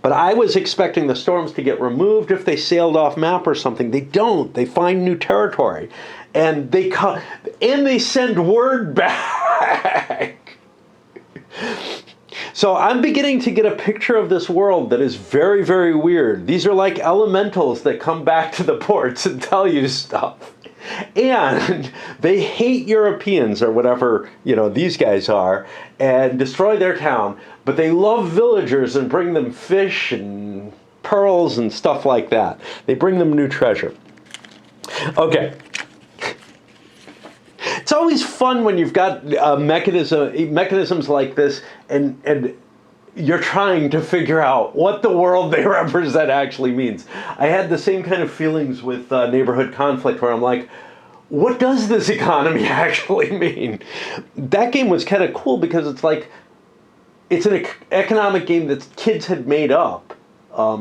But I was expecting the storms to get removed if they sailed off map or something. They don't. They find new territory. And they send word back. So I'm beginning to get a picture of this world that is very, very weird. These are like elementals that come back to the ports and tell you stuff. And they hate Europeans or whatever, these guys are, and destroy their town. But they love villagers and bring them fish and pearls and stuff like that. They bring them new treasure. Okay. It's always fun when you've got mechanisms like this and you're trying to figure out what the world they represent actually means. I had the same kind of feelings with neighborhood conflict where I'm like, what does this economy actually mean? That game was kind of cool because it's like, it's an economic game that kids had made up,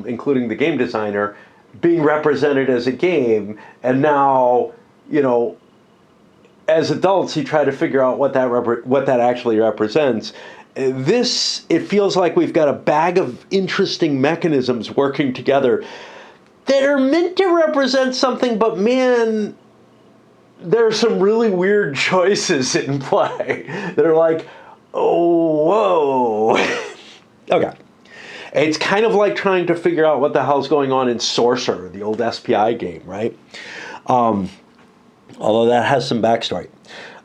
including the game designer, being represented as a game, and now, as adults, you try to figure out what that actually represents. It feels like we've got a bag of interesting mechanisms working together that are meant to represent something, but man, there's some really weird choices in play that are like, oh, whoa. Okay. It's kind of like trying to figure out what the hell's going on in Sorcerer, the old SPI game, right? Although that has some backstory.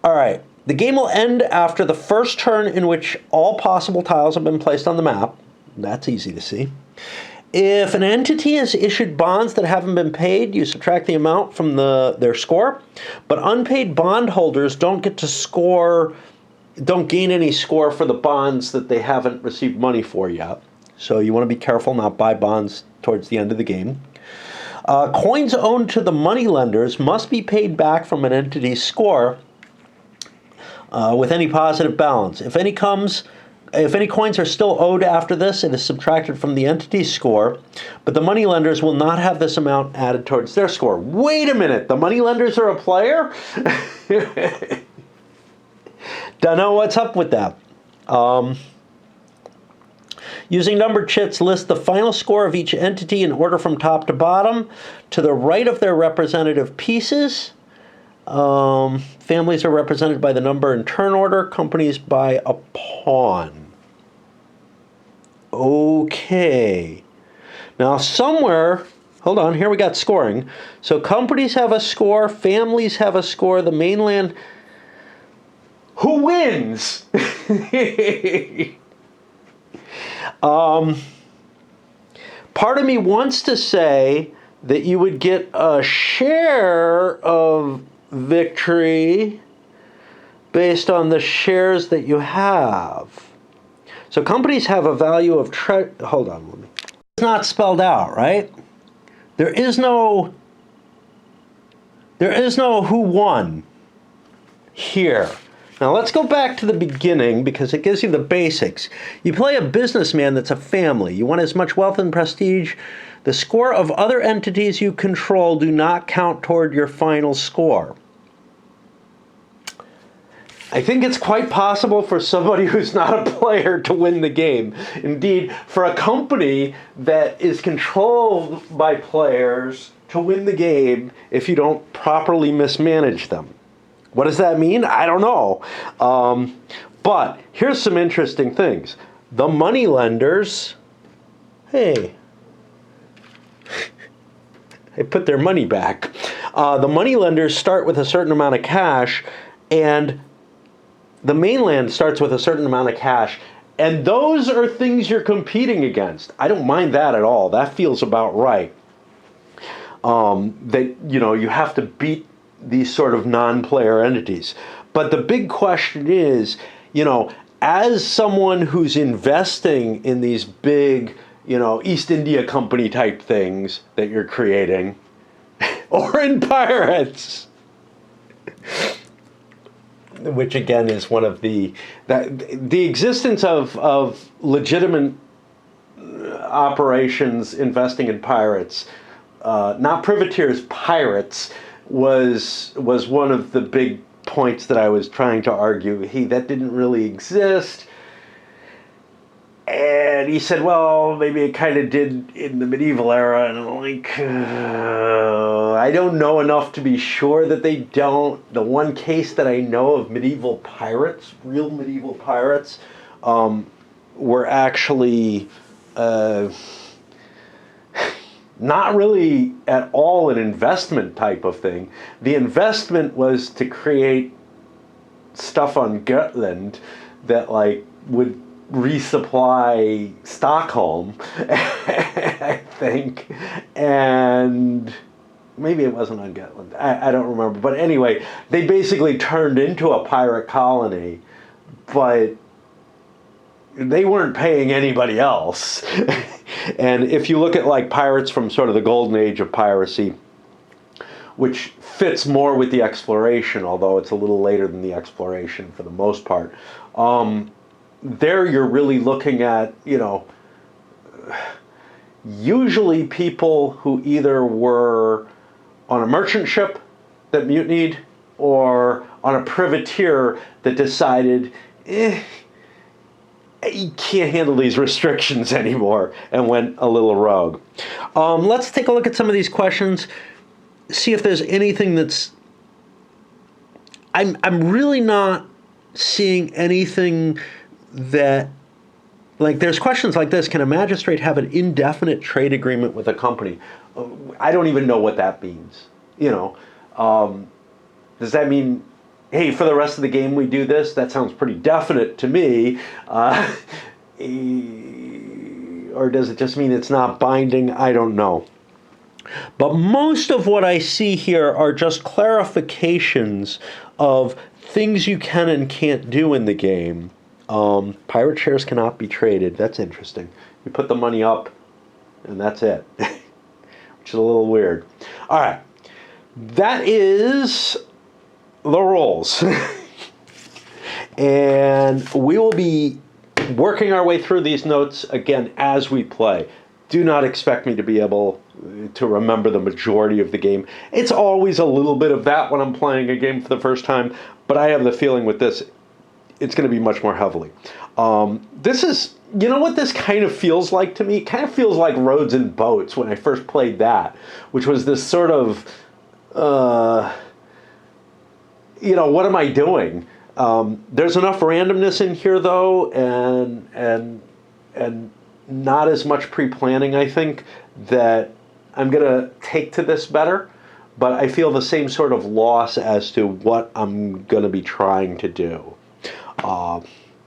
All right. The game will end after the first turn in which all possible tiles have been placed on the map. That's easy to see. If an entity has issued bonds that haven't been paid, you subtract the amount from their score. But unpaid bondholders don't get to score, don't gain any score for the bonds that they haven't received money for yet. So you want to be careful not buy bonds towards the end of the game. Coins owed to the moneylenders must be paid back from an entity's score with any positive balance. If any coins are still owed after this, it is subtracted from the entity's score, but the moneylenders will not have this amount added towards their score. Wait a minute, the moneylenders are a player? Don't know what's up with that. Using numbered chits, list the final score of each entity in order from top to bottom, to the right of their representative pieces. Families are represented by the number in turn order, companies by a pawn. Okay. Now somewhere, hold on, here we got scoring. So companies have a score, families have a score, the mainland. Who wins? Part of me wants to say that you would get a share of victory based on the shares that you have. So companies have a value of hold on. It's not spelled out, right? There is no who won here. Now let's go back to the beginning because it gives you the basics. You play a businessman that's a family. You want as much wealth and prestige. The score of other entities you control do not count toward your final score. I think it's quite possible for somebody who's not a player to win the game. Indeed, for a company that is controlled by players to win the game if you don't properly mismanage them. What does that mean? I don't know. But here's some interesting things. The moneylenders, hey, they put their money back. The moneylenders start with a certain amount of cash, and the mainland starts with a certain amount of cash. And those are things you're competing against. I don't mind that at all. That feels about right. That, you have to beat these sort of non-player entities. But the big question is, as someone who's investing in these big, East India Company type things that you're creating, or in pirates, which again is one of the existence of legitimate operations investing in pirates, not privateers, pirates, was one of the big points that I was trying to argue. That didn't really exist. And he said, well, maybe it kind of did in the medieval era. And I'm like, I don't know enough to be sure that they don't. The one case that I know of medieval pirates, real medieval pirates, were actually not really at all an investment type of thing. The investment was to create stuff on Gotland that would resupply Stockholm, I think, and maybe it wasn't on Gotland. I don't remember. But anyway, they basically turned into a pirate colony, but they weren't paying anybody else. And if you look at pirates from sort of the golden age of piracy, which fits more with the exploration, although it's a little later than the exploration for the most part, there you're really looking at, usually people who either were on a merchant ship that mutinied or on a privateer that decided, you can't handle these restrictions anymore, and went a little rogue. Let's take a look at some of these questions, see if there's anything that's I'm really not seeing anything that, like, there's questions like this. Can a magistrate have an indefinite trade agreement with a company? I don't even know what that means. You know, does that mean, hey, for the rest of the game we do this? That sounds pretty definite to me. Or does it just mean it's not binding? I don't know. But most of what I see here are just clarifications of things you can and can't do in the game. Pirate shares cannot be traded. That's interesting. You put the money up, and that's it. Which is a little weird. All right. That is the rules. And we will be working our way through these notes again as we play. Do not expect me to be able to remember the majority of the game. It's always a little bit of that when I'm playing a game for the first time, but I have the feeling with this, it's going to be much more heavily. This is, you know what this kind of feels like to me? It kind of feels like Roads and Boats when I first played that, which was this sort of, you know, what am I doing? There's enough randomness in here, though, and not as much pre-planning, I think, that I'm going to take to this better. But I feel the same sort of loss as to what I'm going to be trying to do.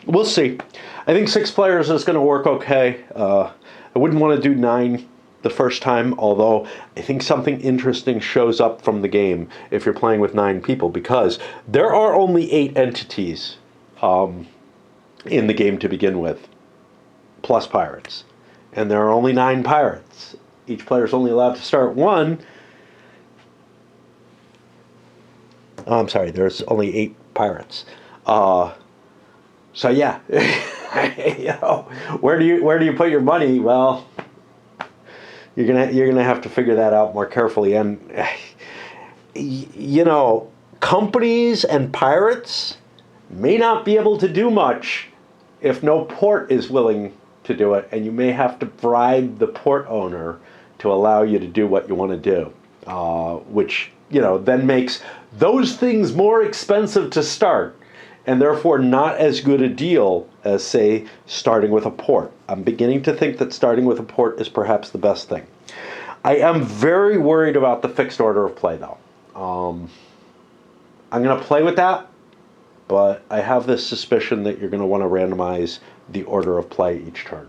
We'll see. I think 6 players is going to work okay. I wouldn't want to do 9 the first time, although I think something interesting shows up from the game if you're playing with 9 people, because there are only 8 entities in the game to begin with, plus pirates. And there are only 9 pirates. Each player is only allowed to start 1. Oh, I'm sorry, there's only 8 pirates. So yeah, you know, where do you put your money? Well, you're gonna have to figure that out more carefully. And you know, companies and pirates may not be able to do much if no port is willing to do it, and you may have to bribe the port owner to allow you to do what you want to do, which, you know, then makes those things more expensive to start, and therefore not as good a deal as, say, starting with a port. I'm beginning to think that starting with a port is perhaps the best thing. I am very worried about the fixed order of play, though. I'm going to play with that, but I have this suspicion that you're going to want to randomize the order of play each turn.